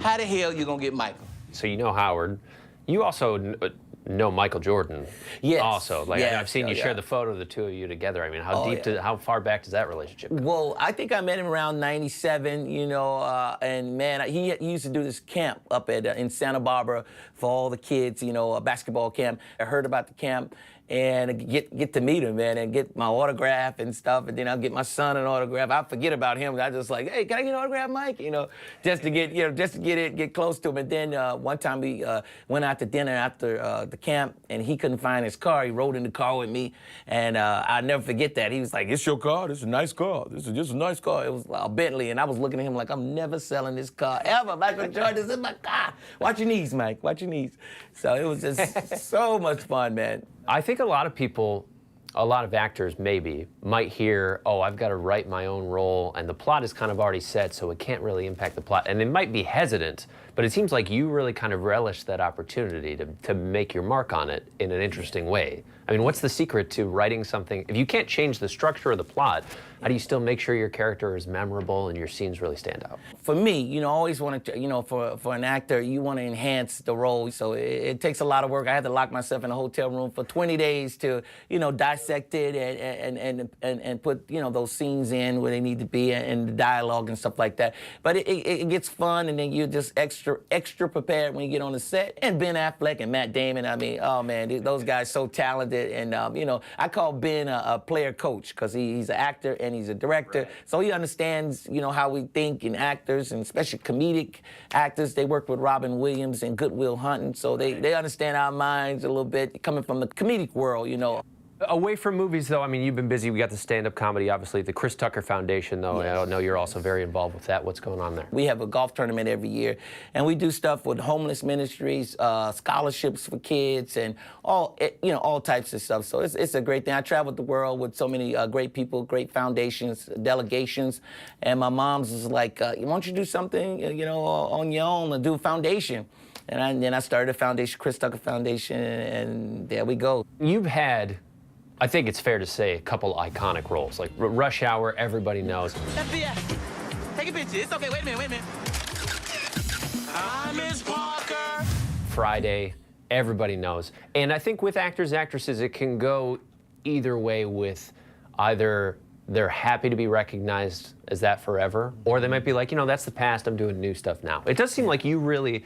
How the hell you gonna get Michael? So you know Howard. You also know Michael Jordan. Yes. Also, yes. I've seen you share the photo of the two of you together. I mean, how far back does that relationship go? Well, I think I met him around '97. And man, he used to do this camp up in Santa Barbara for all the kids. A basketball camp. I heard about the camp. And get to meet him, man, and get my autograph and stuff, and then I'll get my son an autograph. I forget about him. I just like, hey, can I get an autograph, Mike? Just to get close to him. And then one time we went out to dinner after the camp, and he couldn't find his car. He rode in the car with me, and I'll never forget that. He was like, "It's your car. This is a nice car. This is just a nice car." It was a Bentley, and I was looking at him like, "I'm never selling this car ever. Michael Jordan, this is my car. Watch your knees, Mike. Watch your knees." So it was just so much fun, man. I think a lot of people, a lot of actors maybe, might hear, oh, I've got to write my own role, and the plot is kind of already set, so it can't really impact the plot. And they might be hesitant, but it seems like you really kind of relish that opportunity to make your mark on it in an interesting way. I mean, what's the secret to writing something? If you can't change the structure of the plot, how do you still make sure your character is memorable and your scenes really stand out? For me, I always want to, for an actor, you want to enhance the role. So it takes a lot of work. I had to lock myself in a hotel room for 20 days to, dissect it and put, those scenes in where they need to be and the dialogue and stuff like that. But it gets fun, and then you're just extra prepared when you get on the set. And Ben Affleck and Matt Damon, I mean, oh man, those guys so talented. And, I call Ben a player coach because he's an actor and he's a director. Right. So he understands, how we think in actors, and especially comedic actors. They work with Robin Williams and Good Will Hunting. So they understand our minds a little bit, coming from the comedic world, Away from movies, though, I mean, you've been busy. We got the stand-up comedy, obviously. The Chris Tucker Foundation, though, yes. I know you're also very involved with that. What's going on there? We have a golf tournament every year, and we do stuff with homeless ministries, scholarships for kids, and all types of stuff. So it's a great thing. I traveled the world with so many great people, great foundations, delegations, and my mom's was like, why don't you do something, on your own and do a foundation? And then I started a foundation, Chris Tucker Foundation, and there we go. You've had I think it's fair to say a couple iconic roles, like Rush Hour, everybody knows. FBI, take a picture. It's okay, wait a minute. I'm Miss Parker. Friday, everybody knows. And I think with actors, actresses, it can go either way with either they're happy to be recognized as that forever, or they might be like, you know, that's the past, I'm doing new stuff now. It does seem like you really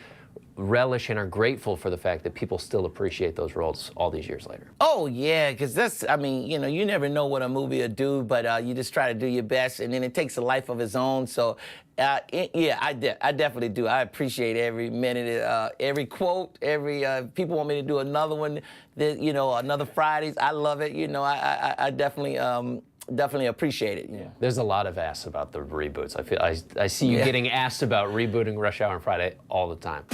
relish and are grateful for the fact that people still appreciate those roles all these years later. Oh, yeah, because that's, I mean, you know, you never know what a movie will do, but you just try to do your best, and then it takes a life of its own. So, yeah, I definitely do. I appreciate every minute, every quote, every, people want me to do another one, you know, another Fridays. I love it. You know, I definitely appreciate it. Yeah. There's a lot of asked about the reboots. I see you getting asked about rebooting Rush Hour and Friday all the time.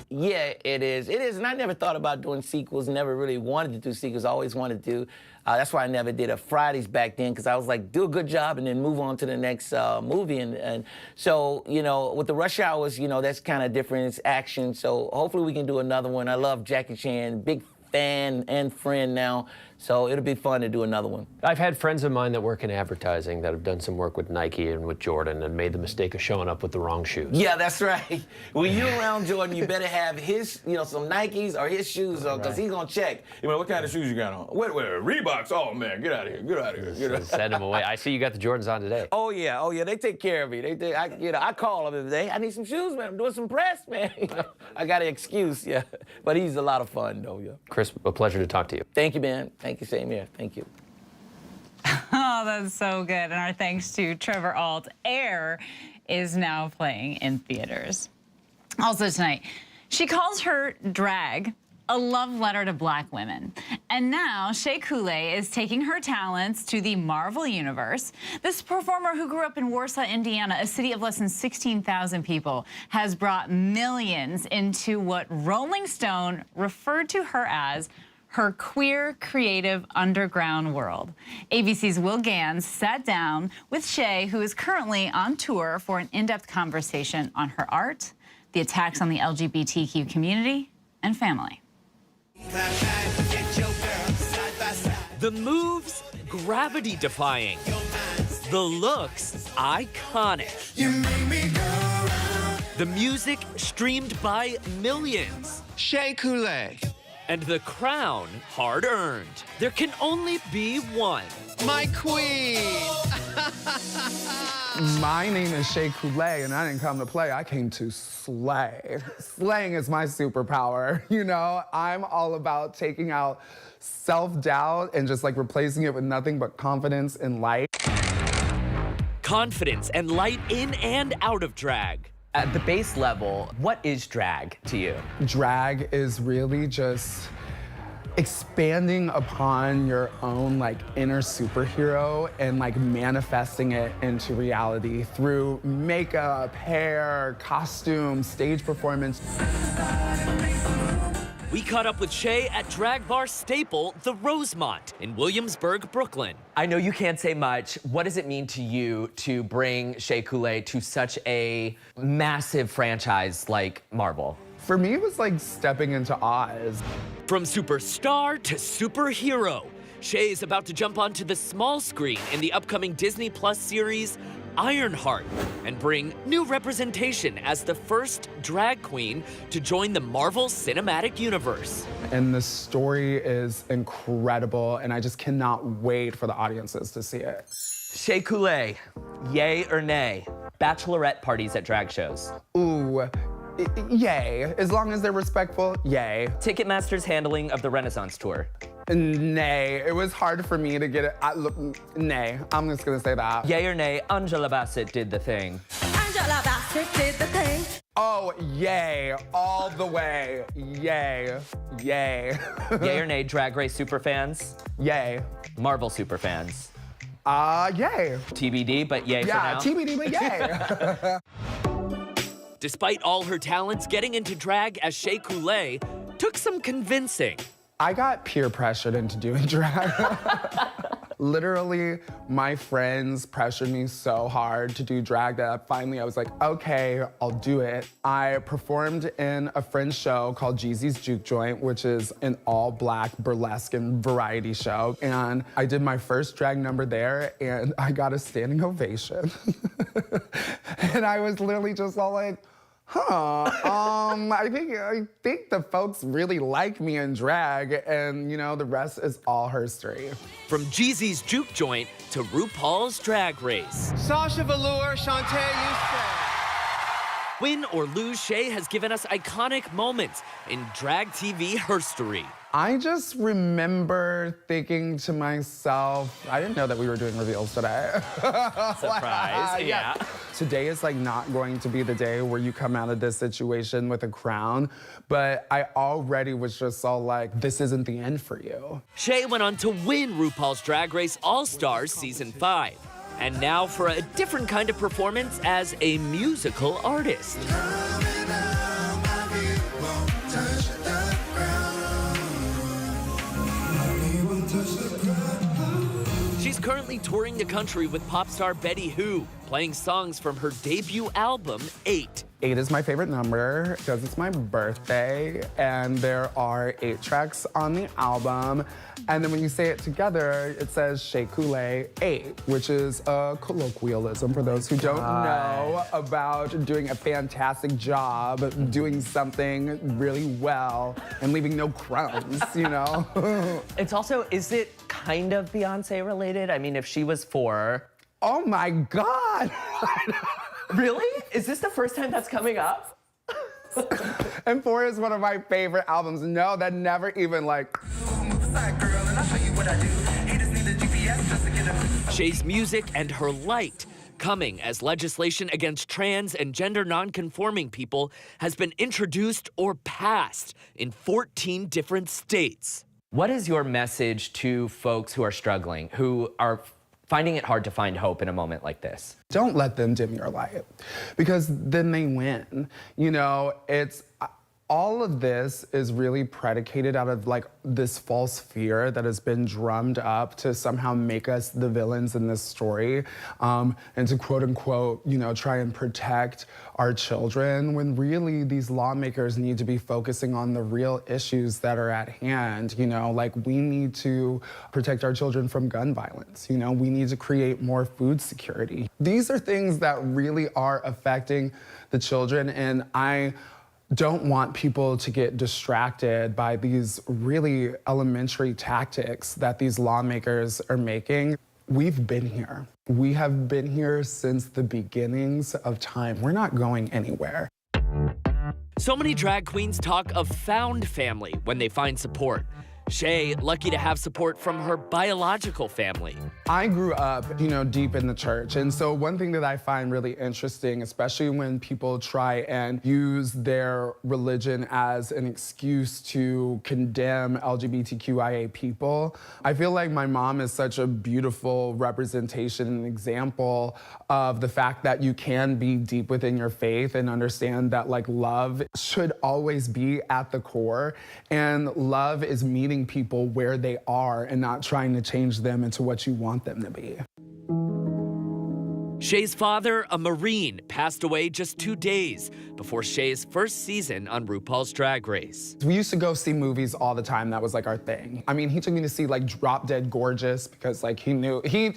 Yeah, it is. It is, and I never thought about doing sequels, never really wanted to do sequels. I always wanted to do, that's why I never did a Fridays back then, because I was like, do a good job and then move on to the next movie. And so, you know, with the Rush Hours, you know, that's kind of different. It's action, so hopefully we can do another one. I love Jackie Chan, big fan and friend now, so it'll be fun to do another one. I've had friends of mine that work in advertising that have done some work with Nike and with Jordan and made the mistake of showing up with the wrong shoes. Yeah, that's right. When you're around Jordan, you better have his, you know, some Nikes or his shoes on, because he's gonna check. You know, what kind of shoes you got on? Wait, Reeboks? Oh man, get out of here, get out of here. Send them away. I see you got the Jordans on today. Oh yeah, they take care of me. I call them every day. I need some shoes, man. I'm doing some press, man. You know, I got an excuse, yeah. But he's a lot of fun, though, yeah. Chris, a pleasure to talk to you. Thank you, man. Thank you, same here. Thank you. Oh, that's so good. And our thanks to Trevor Alt. Air is now playing in theaters. Also tonight, she calls her drag a love letter to Black women. And now Shea Coulee is taking her talents to the Marvel Universe. This performer, who grew up in Warsaw, Indiana, a city of less than 16,000 people, has brought millions into what Rolling Stone referred to her as her queer, creative, underground world. ABC's Will Gans sat down with Shea, who is currently on tour, for an in-depth conversation on her art, the attacks on the LGBTQ community, and family. The moves, gravity-defying. The looks, iconic. The music, streamed by millions. Shea Coulee. And the crown, hard-earned. There can only be one. My queen! My name is Shea Coulee, and I didn't come to play. I came to slay. Slaying is my superpower, you know? I'm all about taking out self-doubt and just like replacing it with nothing but confidence and light. Confidence and light in and out of drag. At the base level, what is drag to you? Drag is really just expanding upon your own like inner superhero and like manifesting it into reality through makeup, hair, costume, stage performance. We caught up with Shea at drag bar staple The Rosemont in Williamsburg, Brooklyn. I know you can't say much. What does it mean to you to bring Shea Coulee to such a massive franchise like Marvel? For me, it was like stepping into Oz. From superstar to superhero, Shea is about to jump onto the small screen in the upcoming Disney Plus series Ironheart and bring new representation as the first drag queen to join the Marvel Cinematic Universe. And the story is incredible, and I just cannot wait for the audiences to see it. Shea Coulee, yay or nay? Bachelorette parties at drag shows. Ooh, yay. As long as they're respectful, yay. Ticketmaster's handling of the Renaissance tour. Nay, it was hard for me to get it. Nay, I'm just gonna say that. Yay or nay, Angela Bassett did the thing. Angela Bassett did the thing. Oh, yay, all the way. Yay, yay. Yay or nay, Drag Race superfans? Yay. Marvel superfans? Yay. TBD, but yay for now? Yeah, TBD, but yay. Despite all her talents, getting into drag as Shea Coulee took some convincing. I got peer pressured into doing drag. Literally, my friends pressured me so hard to do drag that finally I was like, okay, I'll do it. I performed in a friend's show called Jeezy's Juke Joint, which is an all-black burlesque and variety show. And I did my first drag number there, and I got a standing ovation. And I was literally just all like, I think the folks really like me in drag, and you know, the rest is all history. From Jeezy's Juke Joint to RuPaul's Drag Race. Sasha Velour, Shantae Houston. Win or lose, Shea has given us iconic moments in drag TV history. I just remember thinking to myself, I didn't know that we were doing reveals today. Surprise, yeah. Today is like not going to be the day where you come out of this situation with a crown, but I already was just all like, this isn't the end for you. Shea went on to win RuPaul's Drag Race All-Stars Season 5. And now for a different kind of performance as a musical artist. She's currently touring the country with pop star Betty Who, playing songs from her debut album, 8. 8 is my favorite number because it's my birthday, and there are 8 tracks on the album. And then when you say it together, it says Shea Coulee 8, which is a colloquialism for those who don't know about doing a fantastic job, doing something really well, and leaving no crumbs, you know? It's also, is it kind of Beyonce related? I mean, if she was 4. Oh my God! Really? Is this the first time that's coming up? And 4 is one of my favorite albums. No, that never even like... Shea's music and her light coming as legislation against trans and gender non-conforming people has been introduced or passed in 14 different states. What is your message to folks who are struggling, who are finding it hard to find hope in a moment like this? Don't let them dim your light, because then they win. You know, it's all of this is really predicated out of like this false fear that has been drummed up to somehow make us the villains in this story, and to quote unquote, you know, try and protect our children, when really these lawmakers need to be focusing on the real issues that are at hand. You know, like we need to protect our children from gun violence. You know, we need to create more food security. These are things that really are affecting the children, and I don't want people to get distracted by these really elementary tactics that these lawmakers are making. We've been here. We have been here since the beginnings of time. We're not going anywhere. So many drag queens talk of found family when they find support. Shea, lucky to have support from her biological family. I grew up, you know, deep in the church. And so one thing that I find really interesting, especially when people try and use their religion as an excuse to condemn LGBTQIA people, I feel like my mom is such a beautiful representation and example of the fact that you can be deep within your faith and understand that like love should always be at the core. And love is meeting people where they are and not trying to change them into what you want them to be. Shea's father, a Marine, passed away just 2 days before Shea's first season on RuPaul's Drag Race. We used to go see movies all the time. That was like our thing. I mean, he took me to see like Drop Dead Gorgeous because like he knew, he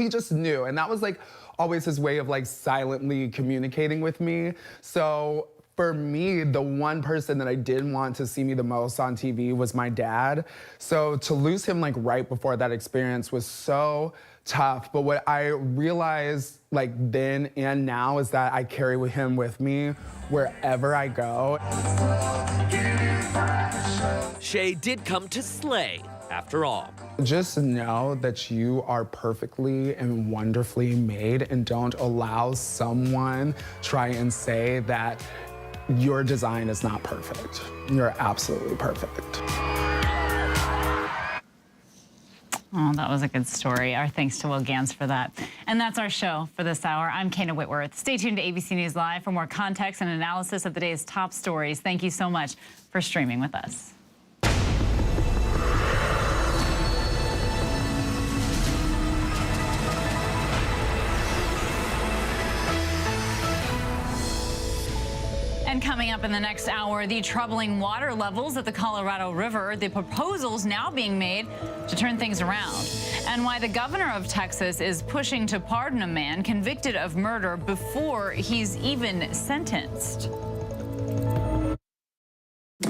just knew. And that was like always his way of like silently communicating with me. So for me, the one person that I did want to see me the most on TV was my dad. So to lose him like right before that experience was so tough. But what I realized like then and now is that I carry him with me wherever I go. Shea did come to slay, after all. Just know that you are perfectly and wonderfully made, and don't allow someone try and say that your design is not perfect. You're absolutely perfect. Oh, that was a good story. Our thanks to Will Gans for that. And that's our show for this hour. I'm Kana Whitworth. Stay tuned to ABC News Live for more context and analysis of the day's top stories. Thank you so much for streaming with us. And coming up in the next hour, the troubling water levels at the Colorado River, the proposals now being made to turn things around, and why the governor of Texas is pushing to pardon a man convicted of murder before he's even sentenced.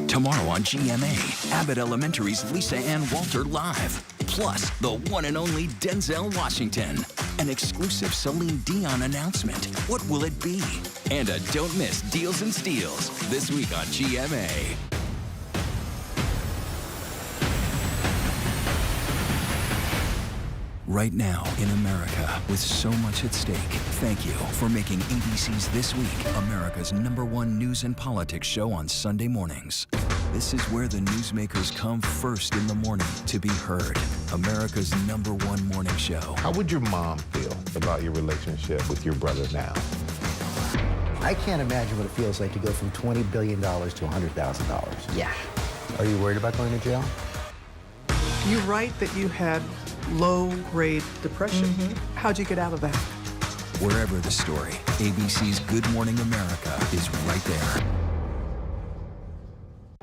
Tomorrow on GMA, Abbott Elementary's Lisa Ann Walter live. Plus, the one and only Denzel Washington. An exclusive Celine Dion announcement. What will it be? And a don't miss Deals and Steals this week on GMA. Right now in America, with so much at stake, thank you for making ABC's This Week America's #1 news and politics show on Sunday mornings. This is where the newsmakers come first in the morning to be heard. America's #1 morning show. How would your mom feel about your relationship with your brother now? I can't imagine what it feels like to go from $20 billion to $100,000. Yeah. Are you worried about going to jail? You write that you had low-grade depression. How'd you get out of that? Wherever the story, ABC's Good Morning America is right there.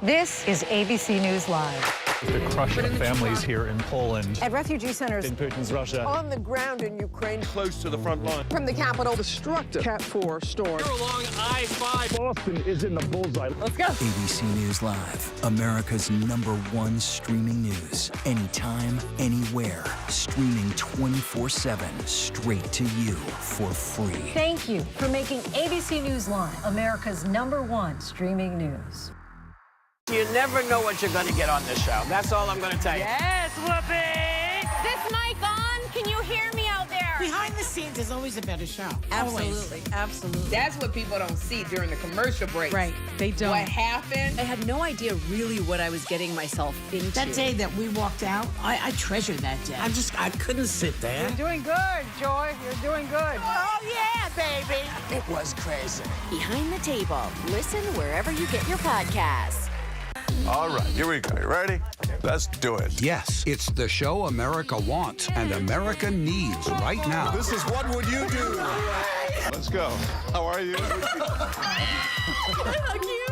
This is ABC News Live. The crush of families here in Poland. At refugee centers. In Putin's Russia. On the ground in Ukraine. Close to the front line. From the capital. Destructive Cat 4 storm. You're along I-5. Boston is in the bullseye. Let's go. ABC News Live, America's #1 streaming news. Anytime, anywhere. Streaming 24/7, straight to you for free. Thank you for making ABC News Live America's #1 streaming news. You never know what you're going to get on this show. That's all I'm going to tell you. Yes, Whoopi! This mic on? Can you hear me out there? Behind the scenes is always a better show. Absolutely, absolutely. That's what people don't see during the commercial break. Right, they don't. What happened? I had no idea really what I was getting myself into. That day that we walked out, I treasured that day. I couldn't sit there. You're doing good, Joy. You're doing good. Oh, yeah, baby. It was crazy. Behind the Table. Listen wherever you get your podcasts. All right, here we go. You ready? Let's do it. Yes, it's the show America wants and America needs right now. This is What Would You Do? Let's go. How are you?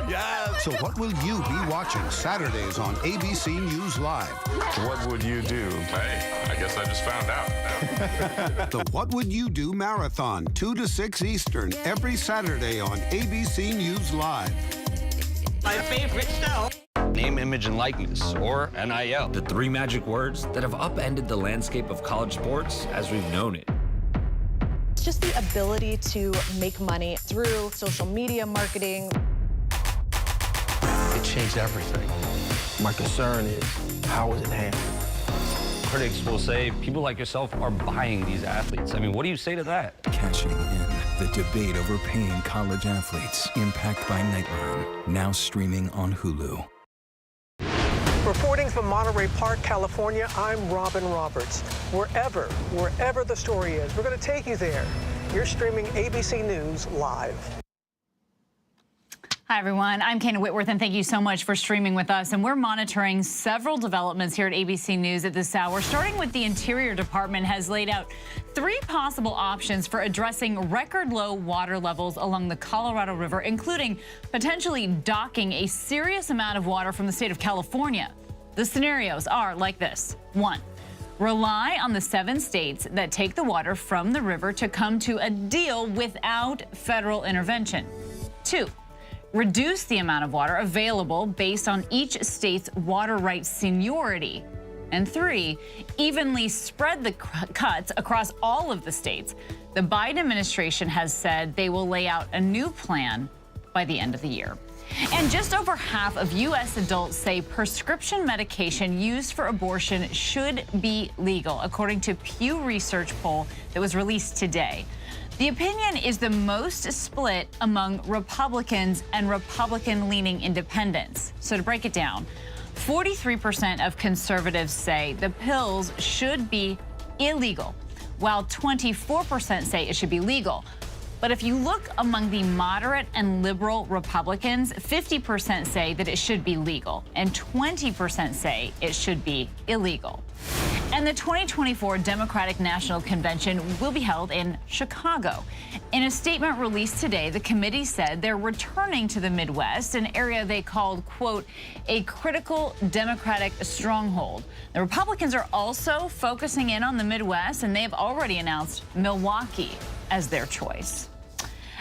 Yes. So what will you be watching Saturdays on ABC News Live? What would you do? Hey, I guess I just found out. The What Would You Do Marathon, 2 to 6 Eastern, every Saturday on ABC News Live. My favorite show. Name, image, and likeness, or NIL. The 3 magic words that have upended the landscape of college sports as we've known it. It's just the ability to make money through social media marketing. It changed everything. My concern is, how is it handled? Critics will say people like yourself are buying these athletes. I mean, what do you say to that? Cashing in the debate over paying college athletes. Impact by Nightline. Now streaming on Hulu. Reporting from Monterey Park, California, I'm Robin Roberts. Wherever the story is, we're going to take you there. You're streaming ABC News Live. Hi, everyone. I'm Kana Whitworth, and thank you so much for streaming with us. And we're monitoring several developments here at ABC News at this hour, starting with the Interior Department has laid out 3 possible options for addressing record low water levels along the Colorado River, including potentially docking a serious amount of water from the state of California. The scenarios are like this. 1. Rely on the 7 states that take the water from the river to come to a deal without federal intervention. 2. Reduce the amount of water available based on each state's water rights seniority. And 3, evenly spread the cuts across all of the states. The Biden administration has said they will lay out a new plan by the end of the year. And just over half of U.S. adults say prescription medication used for abortion should be legal, according to Pew Research poll that was released today. The opinion is the most split among Republicans and Republican-leaning independents. So to break it down, 43% of conservatives say the pills should be illegal, while 24% say it should be legal. But if you look among the moderate and liberal Republicans, 50% say that it should be legal, and 20% say it should be illegal. And the 2024 Democratic National Convention will be held in Chicago. In a statement released today, the committee said they're returning to the Midwest, an area they called, quote, a critical Democratic stronghold. The Republicans are also focusing in on the Midwest, and they have already announced Milwaukee as their choice.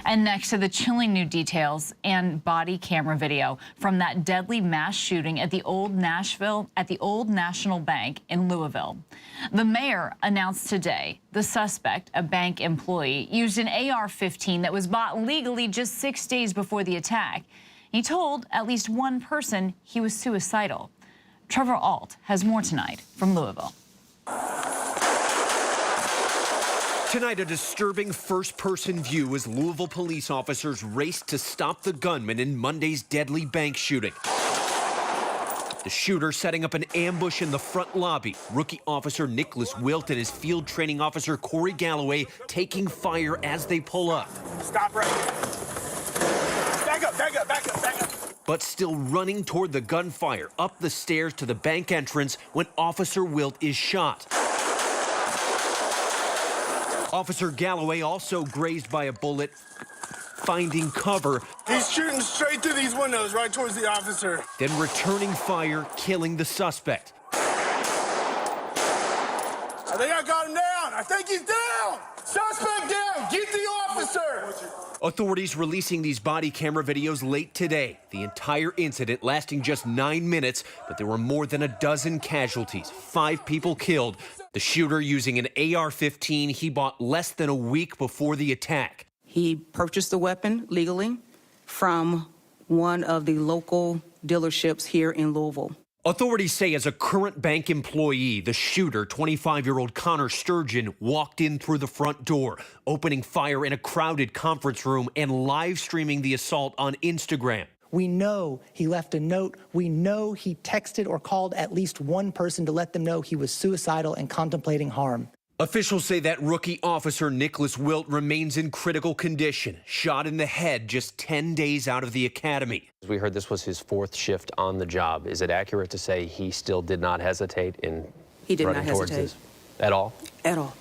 And next to the chilling new details and body camera video from that deadly mass shooting at the Old National Bank in Louisville. The mayor announced today the suspect, a bank employee, used an AR-15 that was bought legally just 6 days before the attack. He told at least one person he was suicidal. Trevor Ault has more tonight from Louisville. Tonight, a disturbing first-person view as Louisville police officers raced to stop the gunman in Monday's deadly bank shooting. The shooter setting up an ambush in the front lobby. Rookie officer Nicholas Wilt and his field training officer Corey Galloway taking fire as they pull up. Stop right here. Back up, back up, back up, back up. But still running toward the gunfire up the stairs to the bank entrance when Officer Wilt is shot. Officer Galloway also grazed by a bullet, finding cover. He's shooting straight through these windows, right towards the officer. Then returning fire, killing the suspect. I think I got him down. I think he's down. Suspect down. Get the officer. Authorities releasing these body camera videos late today. The entire incident lasting just 9 minutes, but there were more than a dozen casualties, 5 people killed. The shooter using an AR-15 he bought less than a week before the attack. He purchased the weapon legally from one of the local dealerships here in Louisville. Authorities say as a current bank employee, the shooter, 25-year-old Connor Sturgeon, walked in through the front door, opening fire in a crowded conference room and live streaming the assault on Instagram. We know he left a note. We know he texted or called at least one person to let them know he was suicidal and contemplating harm. Officials say that rookie officer Nicholas Wilt remains in critical condition, shot in the head just 10 days out of the academy. We heard this was his 4th shift on the job. Is it accurate to say he still did not hesitate in He did not running towards hesitate. this? At all? At all.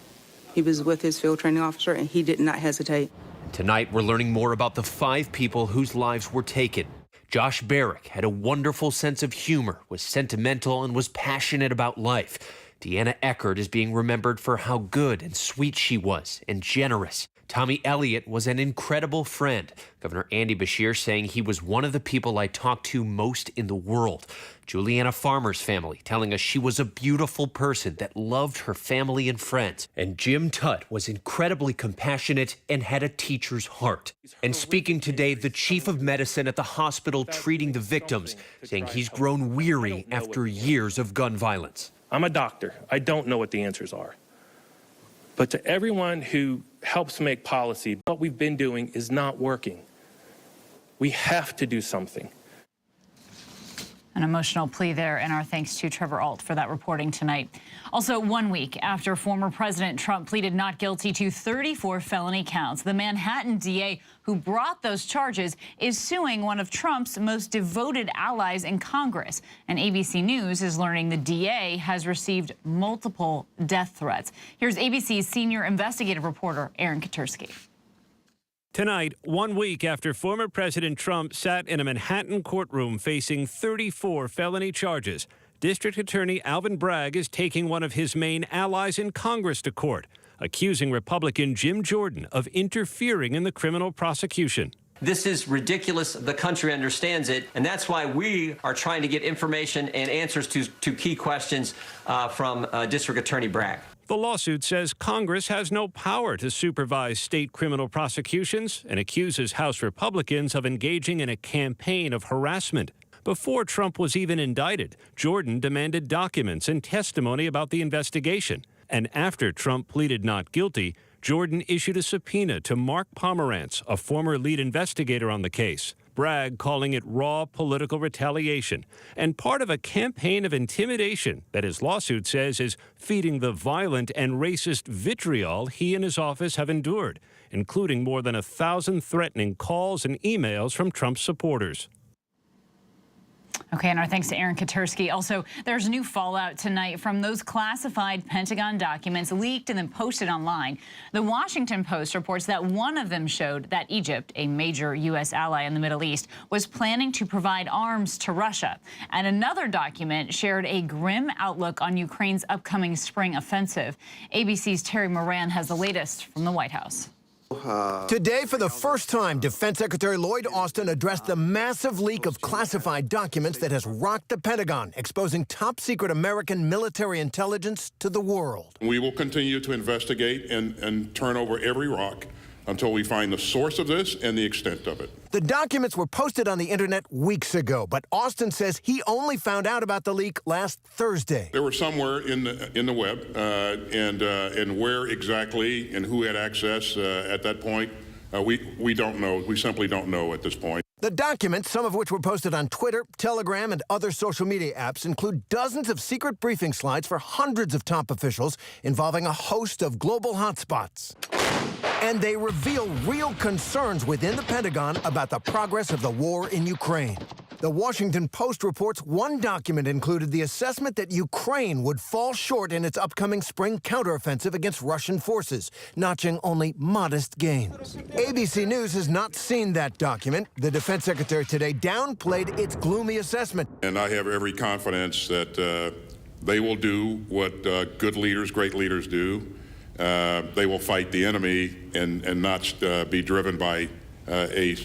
He was with his field training officer, and he did not hesitate. Tonight, we're learning more about the 5 people whose lives were taken. Josh Barrick had a wonderful sense of humor, was sentimental, and was passionate about life. Deanna Eckert is being remembered for how good and sweet she was, and generous. Tommy Elliott was an incredible friend. Governor Andy Beshear saying he was one of the people I talked to most in the world. Juliana Farmer's family telling us she was a beautiful person that loved her family and friends. And Jim Tutt was incredibly compassionate and had a teacher's heart. And speaking today, the chief of medicine at the hospital treating the victims, saying he's grown weary after years of gun violence. I'm a doctor. I don't know what the answers are. But to everyone who helps make policy, what we've been doing is not working. We have to do something. An emotional plea there, and our thanks to Trevor Ault for that reporting tonight. Also, 1 week after former President Trump pleaded not guilty to 34 felony counts, the Manhattan DA who brought those charges is suing one of Trump's most devoted allies in Congress. And ABC News is learning the DA has received multiple death threats. Here's ABC's senior investigative reporter, Aaron Katursky. Tonight, 1 week after former President Trump sat in a Manhattan courtroom facing 34 felony charges, District Attorney Alvin Bragg is taking one of his main allies in Congress to court, accusing Republican Jim Jordan of interfering in the criminal prosecution. This is ridiculous. The country understands it, and that's why we are trying to get information and answers to key questions from District Attorney Bragg. The lawsuit says Congress has no power to supervise state criminal prosecutions and accuses House Republicans of engaging in a campaign of harassment. Before Trump was even indicted, Jordan demanded documents and testimony about the investigation. And after Trump pleaded not guilty, Jordan issued a subpoena to Mark Pomerantz, a former lead investigator on the case. Bragg calling it raw political retaliation and part of a campaign of intimidation that his lawsuit says is feeding the violent and racist vitriol he and his office have endured, including more than 1,000 threatening calls and emails from Trump's supporters. Okay, and our thanks to Aaron Katersky. Also, there's new fallout tonight from those classified Pentagon documents leaked and then posted online. The Washington Post reports that one of them showed that Egypt, a major U.S. ally in the Middle East, was planning to provide arms to Russia. And another document shared a grim outlook on Ukraine's upcoming spring offensive. ABC's Terry Moran has the latest from the White House. Today, for the first time, Defense Secretary Lloyd Austin addressed the massive leak of classified documents that has rocked the Pentagon, exposing top-secret American military intelligence to the world. We will continue to investigate and turn over every rock until we find the source of this and the extent of it. The documents were posted on the internet weeks ago, but Austin says he only found out about the leak last Thursday. They were somewhere in the web, and where exactly and who had access at that point, we don't know. We simply don't know at this point. The documents, some of which were posted on Twitter, Telegram, and other social media apps, include dozens of secret briefing slides for hundreds of top officials involving a host of global hotspots. And they reveal real concerns within the Pentagon about the progress of the war in Ukraine. The Washington Post reports one document included the assessment that Ukraine would fall short in its upcoming spring counteroffensive against Russian forces, notching only modest gains. ABC News has not seen that document. The Defense Secretary today downplayed its gloomy assessment. And I have every confidence that they will do what good leaders, great leaders do. They will fight the enemy and not be driven by a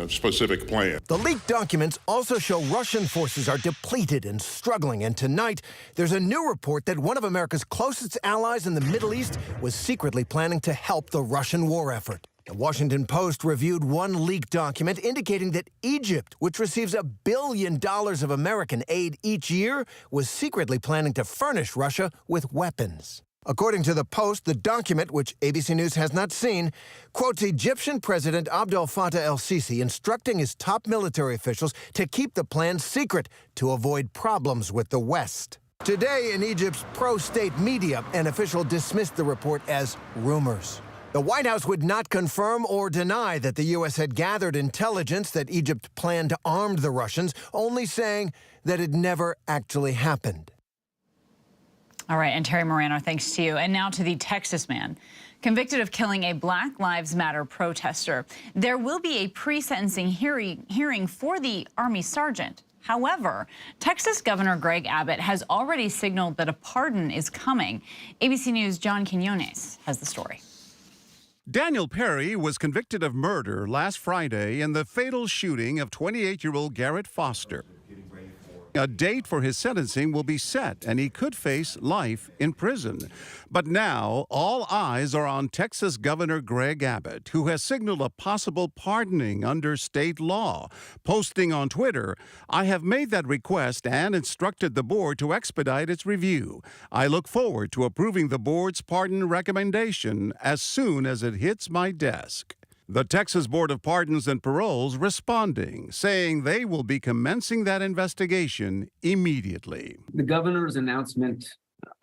specific plan. The leaked documents also show Russian forces are depleted and struggling, and tonight there's a new report that one of America's closest allies in the Middle East was secretly planning to help the Russian war effort. The Washington Post reviewed one leaked document indicating that Egypt, which receives $1 billion of American aid each year, was secretly planning to furnish Russia with weapons. According to the Post, the document, which ABC News has not seen, quotes Egyptian President Abdel Fattah el-Sisi instructing his top military officials to keep the plan secret to avoid problems with the West. Today, in Egypt's pro-state media, an official dismissed the report as rumors. The White House would not confirm or deny that the U.S. had gathered intelligence that Egypt planned to arm the Russians, only saying that it never actually happened. All right, and Terry Morano, thanks to you. And now to the Texas man convicted of killing a Black Lives Matter protester. There will be a pre-sentencing hearing for the Army sergeant. However, Texas Governor Greg Abbott has already signaled that a pardon is coming. ABC News' John Quinones has the story. Daniel Perry was convicted of murder last Friday in the fatal shooting of 28-year-old Garrett Foster. A date for his sentencing will be set, and he could face life in prison. But now, all eyes are on Texas Governor Greg Abbott, who has signaled a possible pardoning under state law. Posting on Twitter, "I have made that request and instructed the board to expedite its review. I look forward to approving the board's pardon recommendation as soon as it hits my desk." The Texas Board of Pardons and Paroles responding, saying they will be commencing that investigation immediately. The governor's announcement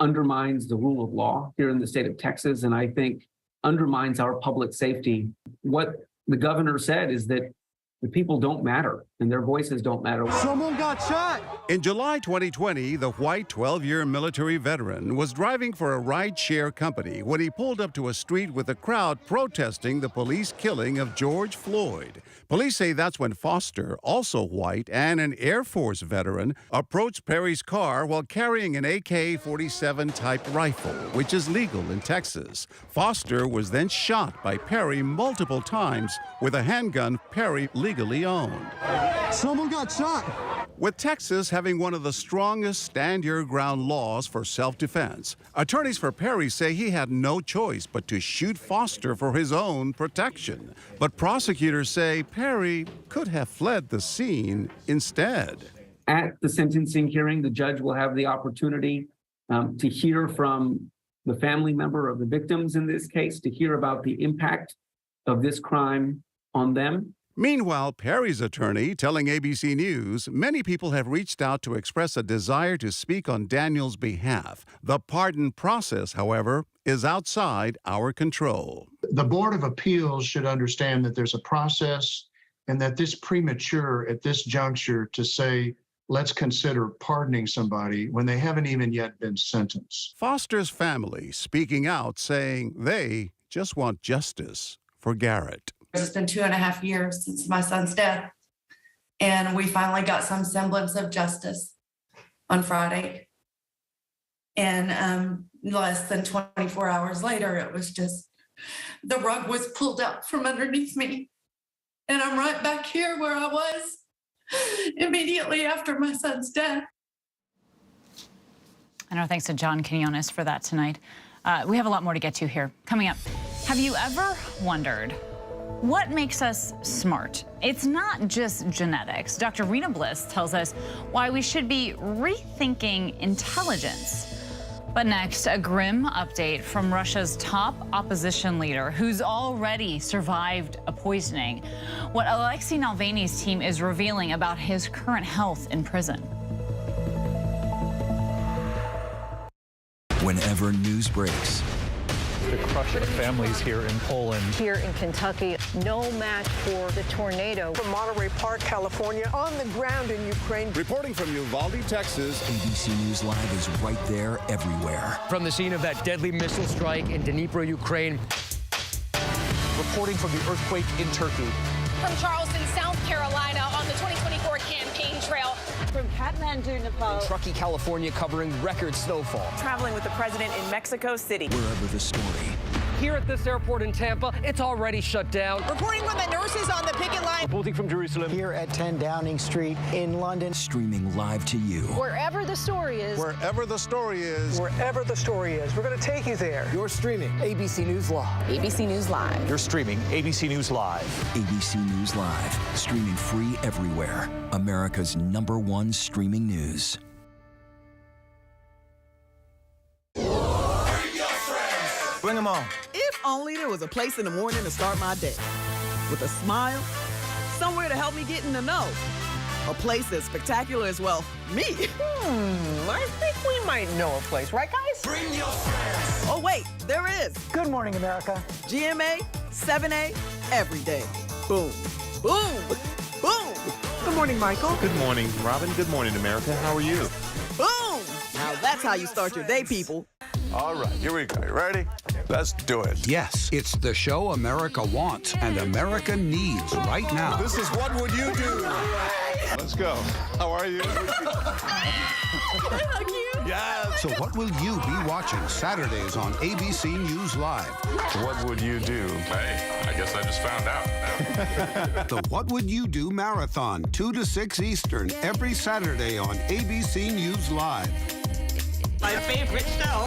undermines the rule of law here in the state of Texas, and I think undermines our public safety. What the governor said is that the people don't matter and their voices don't matter. Someone got shot! In July 2020, the white 12-year military veteran was driving for a ride-share company when he pulled up to a street with a crowd protesting the police killing of George Floyd. Police say that's when Foster, also white and an Air Force veteran, approached Perry's car while carrying an AK-47 type rifle, which is legal in Texas. Foster was then shot by Perry multiple times with a handgun Perry legally owned. Someone got shot! With Texas having one of the strongest stand-your-ground laws for self-defense, attorneys for Perry say he had no choice but to shoot Foster for his own protection. But prosecutors say Perry could have fled the scene instead. At the sentencing hearing, the judge will have the opportunity to hear from the family member of the victims in this case, to hear about the impact of this crime on them. Meanwhile, Perry's attorney telling ABC News many people have reached out to express a desire to speak on Daniel's behalf. The pardon process, however, is outside our control. The Board of Appeals should understand that there's a process and that this premature at this juncture to say let's consider pardoning somebody when they haven't even yet been sentenced. Foster's family speaking out, saying they just want justice for Garrett. It's been 2.5 years since my son's death, and we finally got some semblance of justice on Friday. And less than 24 hours later, it was just, the rug was pulled out from underneath me. And I'm right back here where I was immediately after my son's death. And our thanks to John Quinones for that tonight. We have a lot more to get to here. Coming up, have you ever wondered what makes us smart? It's not just genetics. Dr. Rena Bliss tells us why we should be rethinking intelligence. But next, a grim update from Russia's top opposition leader, who's already survived a poisoning. What Alexei Navalny's team is revealing about his current health in prison. Whenever news breaks, the crush of families here in Poland. Here in Kentucky, no match for the tornado. From Monterey Park, California, on the ground in Ukraine. Reporting from Uvalde, Texas. ABC News Live is right there everywhere. From the scene of that deadly missile strike in Dnipro, Ukraine. Reporting from the earthquake in Turkey. From Charleston, South Carolina, on the 2024 campaign trail. From Kathmandu, Nepal. Truckee, California, covering record snowfall. Traveling with the president in Mexico City. Wherever the story. Here at this airport in Tampa, it's already shut down. Reporting from the nurses on the picket line. Reporting from Jerusalem. Here at 10 Downing Street in London. Streaming live to you. Wherever the story is. Wherever the story is. Wherever the story is, we're going to take you there. You're streaming ABC News Live. ABC News Live. You're streaming ABC News Live. ABC News Live. Streaming free everywhere. America's #1 streaming news. Bring them on. If only there was a place in the morning to start my day. With a smile, somewhere to help me get in the know. A place as spectacular as, well, me. I think we might know a place, right, guys? Bring your friends. Oh, wait, there is. Good morning, America. GMA, 7A, every day. Boom, boom, boom. Good morning, Michael. Good morning, Robin. Good morning, America. How are you? Boom. Now that's how you start your day, people. All right, here we go. You ready? Let's do it. Yes, it's the show America wants and America needs right now. This is What Would You Do? Let's go. How are you? Can I hug you? Yes. So what will you be watching Saturdays on ABC News Live? What would you do? Hey, I guess I just found out. The What Would You Do Marathon, 2 to 6 Eastern, every Saturday on ABC News Live. My favorite show.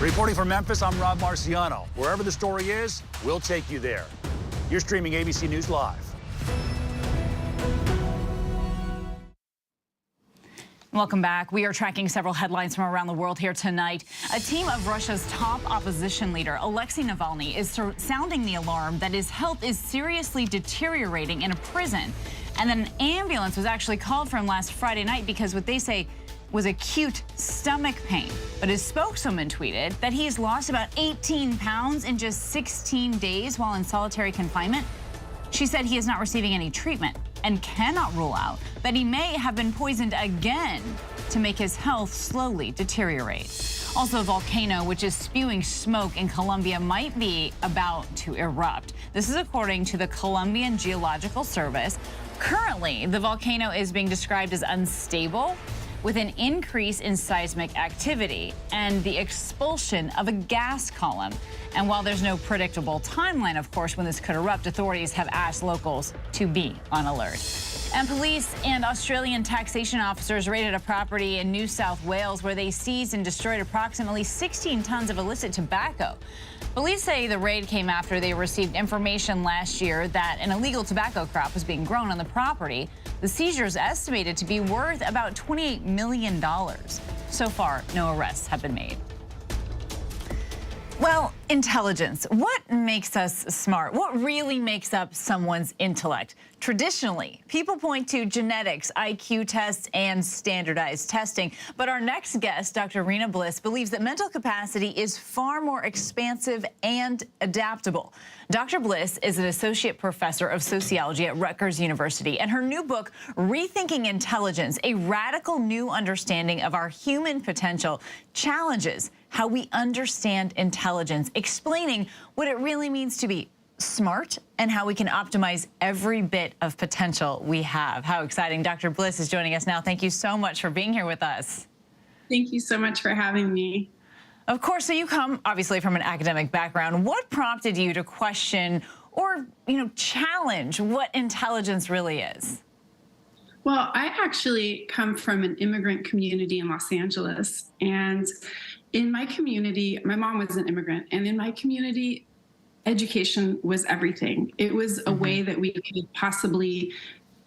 Reporting from Memphis, I'm Rob Marciano. Wherever the story is, we'll take you there. You're streaming ABC News Live. Welcome back. We are tracking several headlines from around the world here tonight. A team of Russia's top opposition leader, Alexei Navalny, is sounding the alarm that his health is seriously deteriorating in a prison. And then an ambulance was actually called for him last Friday night because what they say was acute stomach pain. But his spokeswoman tweeted that he's lost about 18 pounds in just 16 days while in solitary confinement. She said he is not receiving any treatment and cannot rule out that he may have been poisoned again to make his health slowly deteriorate. Also, a volcano which is spewing smoke in Colombia might be about to erupt. This is according to the Colombian Geological Service. Currently, the volcano is being described as unstable, with an increase in seismic activity and the expulsion of a gas column. And while there's no predictable timeline, of course, when this could erupt, authorities have asked locals to be on alert. And police and Australian taxation officers raided a property in New South Wales where they seized and destroyed approximately 16 tons of illicit tobacco. Police say the raid came after they received information last year that an illegal tobacco crop was being grown on the property. The seizure is estimated to be worth about $28 million. So far, no arrests have been made. Well, Intelligence. What makes us smart? What really makes up someone's intellect? Traditionally, people point to genetics, IQ tests, and standardized testing. But our next guest, Dr. Rena Bliss, believes that mental capacity is far more expansive and adaptable. Dr. Bliss is an associate professor of sociology at Rutgers University, and her new book, Rethinking Intelligence, a radical new understanding of our human potential, challenges how we understand intelligence, explaining what it really means to be smart and how we can optimize every bit of potential we have. How exciting. Dr. Bliss is joining us now. Thank you so much for being here with us. Thank you so much for having me. Of course, so you come obviously from an academic background. What prompted you to question or, challenge what intelligence really is? Well, I actually come from an immigrant community in Los Angeles. And in my community, my mom was an immigrant, and in my community, education was everything. It was a way that we could possibly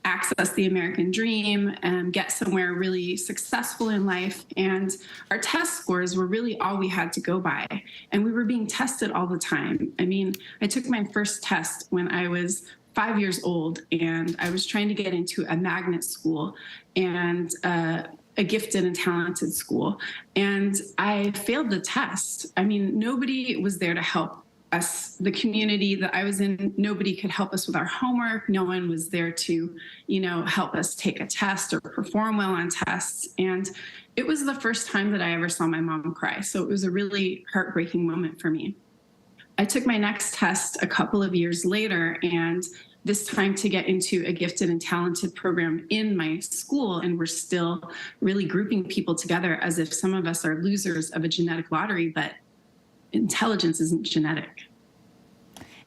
access the American dream and get somewhere really successful in life. And our test scores were really all we had to go by. And we were being tested all the time. I mean, I took my first test when I was 5 years old, and I was trying to get into a magnet school and a gifted and talented school. And I failed the test. I mean, nobody was there to help us. The community that I was in, nobody could help us with our homework. No one was there to, help us take a test or perform well on tests. And it was the first time that I ever saw my mom cry. So it was a really heartbreaking moment for me. I took my next test a couple of years later, and this time to get into a gifted and talented program in my school. And we're still really grouping people together as if some of us are losers of a genetic lottery, but intelligence isn't genetic.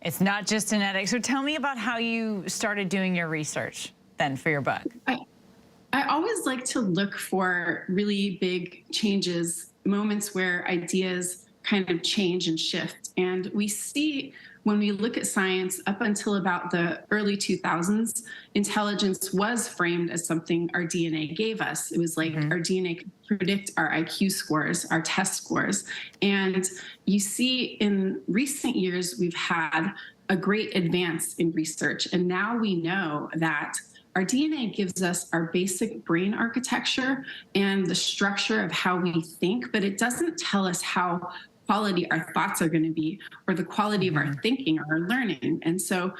It's not just genetic. So tell me about how you started doing your research then for your book. I always like to look for really big changes, moments where ideas kind of change and shift. And we see when we look at science up until about the early 2000s, intelligence was framed as something our DNA gave us. It was like our DNA could predict our IQ scores, our test scores. And you see in recent years, we've had a great advance in research. And now we know that our DNA gives us our basic brain architecture and the structure of how we think, but it doesn't tell us how quality our thoughts are going to be, or the quality of our thinking or our learning. And so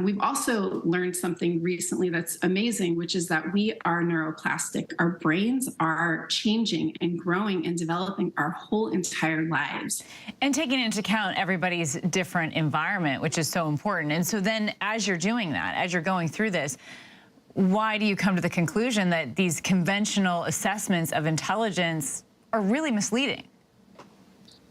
we've also learned something recently that's amazing, which is that we are neuroplastic. Our brains are changing and growing and developing our whole entire lives. And taking into account everybody's different environment, which is so important. And so then as you're doing that, as you're going through this, why do you come to the conclusion that these conventional assessments of intelligence are really misleading?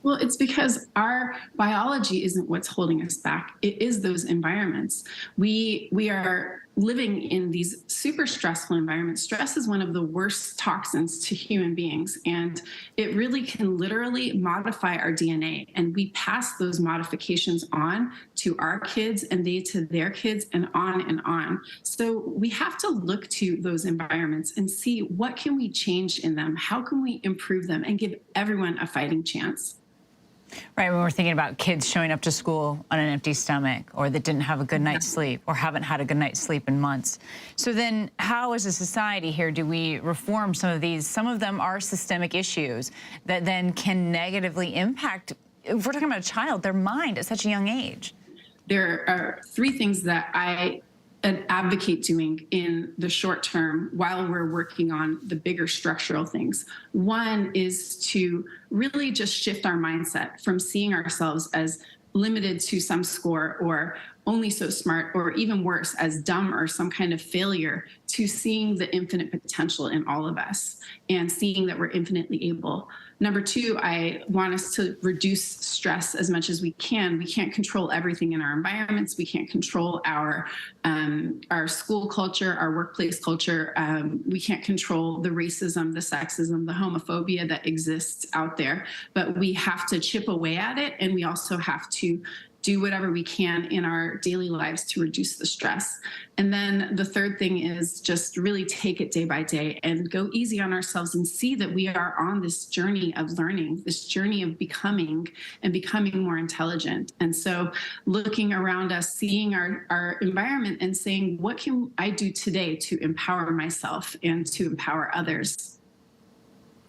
Well, it's because our biology isn't what's holding us back. It is those environments. We are living in these super stressful environments. Stress is one of the worst toxins to human beings, and it really can literally modify our DNA. And we pass those modifications on to our kids and they to their kids and on and on. So we have to look to those environments and see what can we change in them? How can we improve them and give everyone a fighting chance? Right, when we're thinking about kids showing up to school on an empty stomach, or that didn't have a good night's sleep, or haven't had a good night's sleep in months. So then how as a society here do we reform some of these? Some of them are systemic issues that then can negatively impact, if we're talking about a child, their mind at such a young age. There are three things that I advocate doing in the short term while we're working on the bigger structural things. One is to really just shift our mindset from seeing ourselves as limited to some score or only so smart, or even worse, as dumb or some kind of failure, to seeing the infinite potential in all of us and seeing that we're infinitely able. Number two, I want us to reduce stress as much as we can. We can't control everything in our environments. We can't control our school culture, our workplace culture. We can't control the racism, the sexism, the homophobia that exists out there. But we have to chip away at it, and we also have to do whatever we can in our daily lives to reduce the stress. And then the third thing is just really take it day by day and go easy on ourselves and see that we are on this journey of learning, this journey of becoming and becoming more intelligent. And so looking around us, seeing our environment and saying, what can I do today to empower myself and to empower others?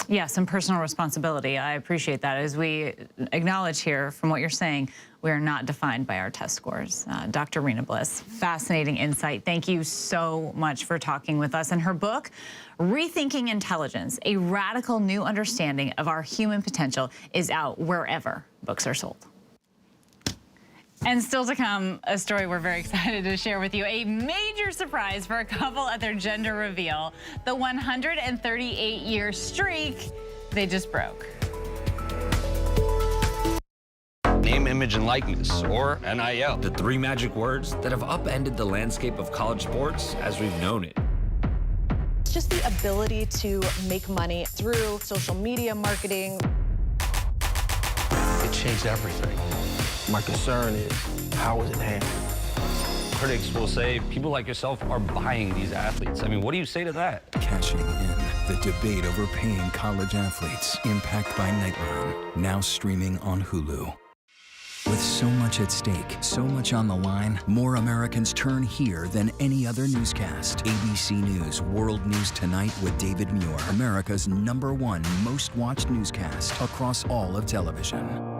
Yeah, some personal responsibility. I appreciate that. As we acknowledge here from what you're saying, we are not defined by our test scores. Dr. Rena Bliss, fascinating insight. Thank you so much for talking with us. And her book, Rethinking Intelligence, A Radical New Understanding of Our Human Potential, is out wherever books are sold. And still to come, a story we're very excited to share with you. A major surprise for a couple at their gender reveal. The 138-year streak they just broke. Name, image, and likeness, or NIL. The three magic words that have upended the landscape of college sports as we've known it. It's just the ability to make money through social media marketing. It changed everything. My concern is, how is it handled? Critics will say people like yourself are buying these athletes. I mean, what do you say to that? Cashing in the debate over paying college athletes. Impact by Nightline, now streaming on Hulu. With so much at stake, so much on the line, more Americans turn here than any other newscast. ABC News World News Tonight with David Muir, America's #1 most watched newscast across all of television.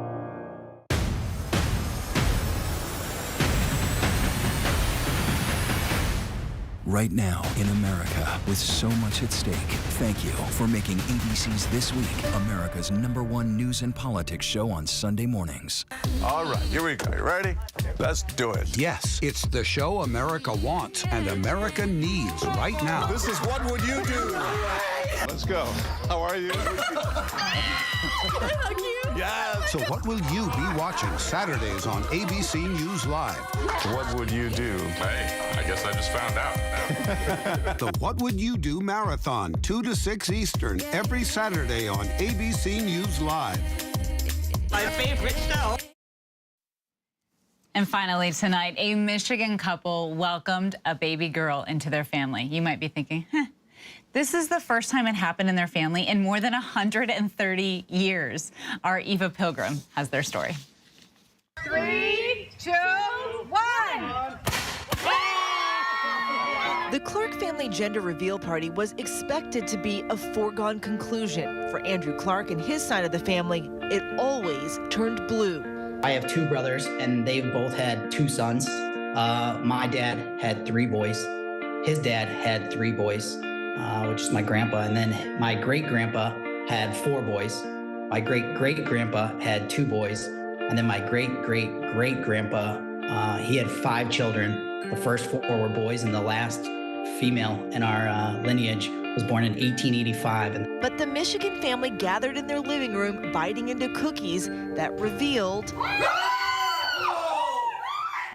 Right now in America, with so much at stake, thank you for making ABC's This Week America's #1 news and politics show on Sunday mornings. All right, here we go. You ready? Let's do it. Yes, it's the show America wants and America needs right now. This is What Would You Do? Let's go. How are you? Yes. So what will you be watching Saturdays on ABC News Live? What would you do? Hey, I guess I just found out. The What Would You Do Marathon, 2 to 6 Eastern, every Saturday on ABC News Live. My favorite show. And finally tonight, a Michigan couple welcomed a baby girl into their family. You might be thinking, this is the first time it happened in their family in more than 130 years. Our Eva Pilgrim has their story. 3, 2, 1. The Clark family gender reveal party was expected to be a foregone conclusion. For Andrew Clark and his side of the family, it always turned blue. I have 2 brothers, and they've both had 2 sons. My dad had 3 boys. His dad had 3 boys, which is my grandpa. And then my great-grandpa had 4 boys. My great-great-grandpa had 2 boys. And then my great-great-great-grandpa, he had 5 children. The first 4 were boys, and the last female in our lineage was born in 1885. But the Michigan family gathered in their living room, biting into cookies that revealed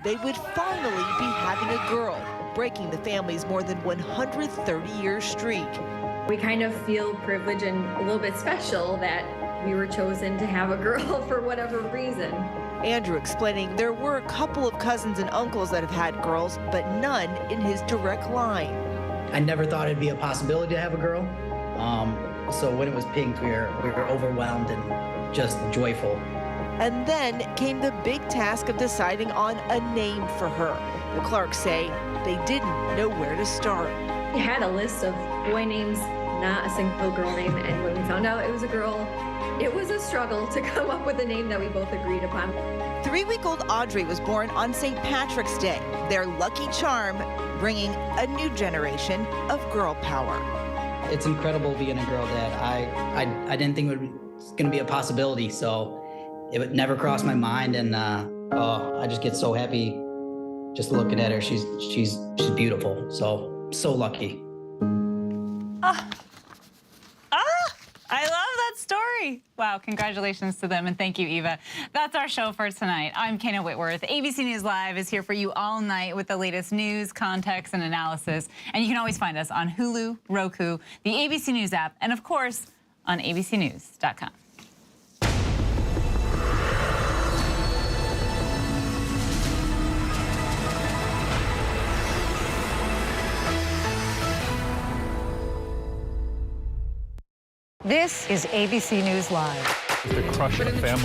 they would finally be having a girl, breaking the family's more than 130-year streak. We kind of feel privileged and a little bit special that we were chosen to have a girl for whatever reason. Andrew explaining there were a couple of cousins and uncles that have had girls, but none in his direct line. I never thought it'd be a possibility to have a girl. So when it was pinked, we were overwhelmed and just joyful. And then came the big task of deciding on a name for her. The Clarks say they didn't know where to start. We had a list of boy names, not a single girl name, and when we found out it was a girl, it was a struggle to come up with a name that we both agreed upon. 3-week-old Audrey was born on St. Patrick's Day, their lucky charm, bringing a new generation of girl power. It's incredible being a girl dad. I didn't think it was going to be a possibility, so it would never cross my mind, and I just get so happy just looking at her. She's beautiful, so lucky. I love that story. Wow, congratulations to them, and thank you, Eva. That's our show for tonight. I'm Kena Whitworth. ABC News Live is here for you all night with the latest news, context, and analysis. And you can always find us on Hulu, Roku, the ABC News app, and of course, on abcnews.com. This is ABC News Live. The crush of family.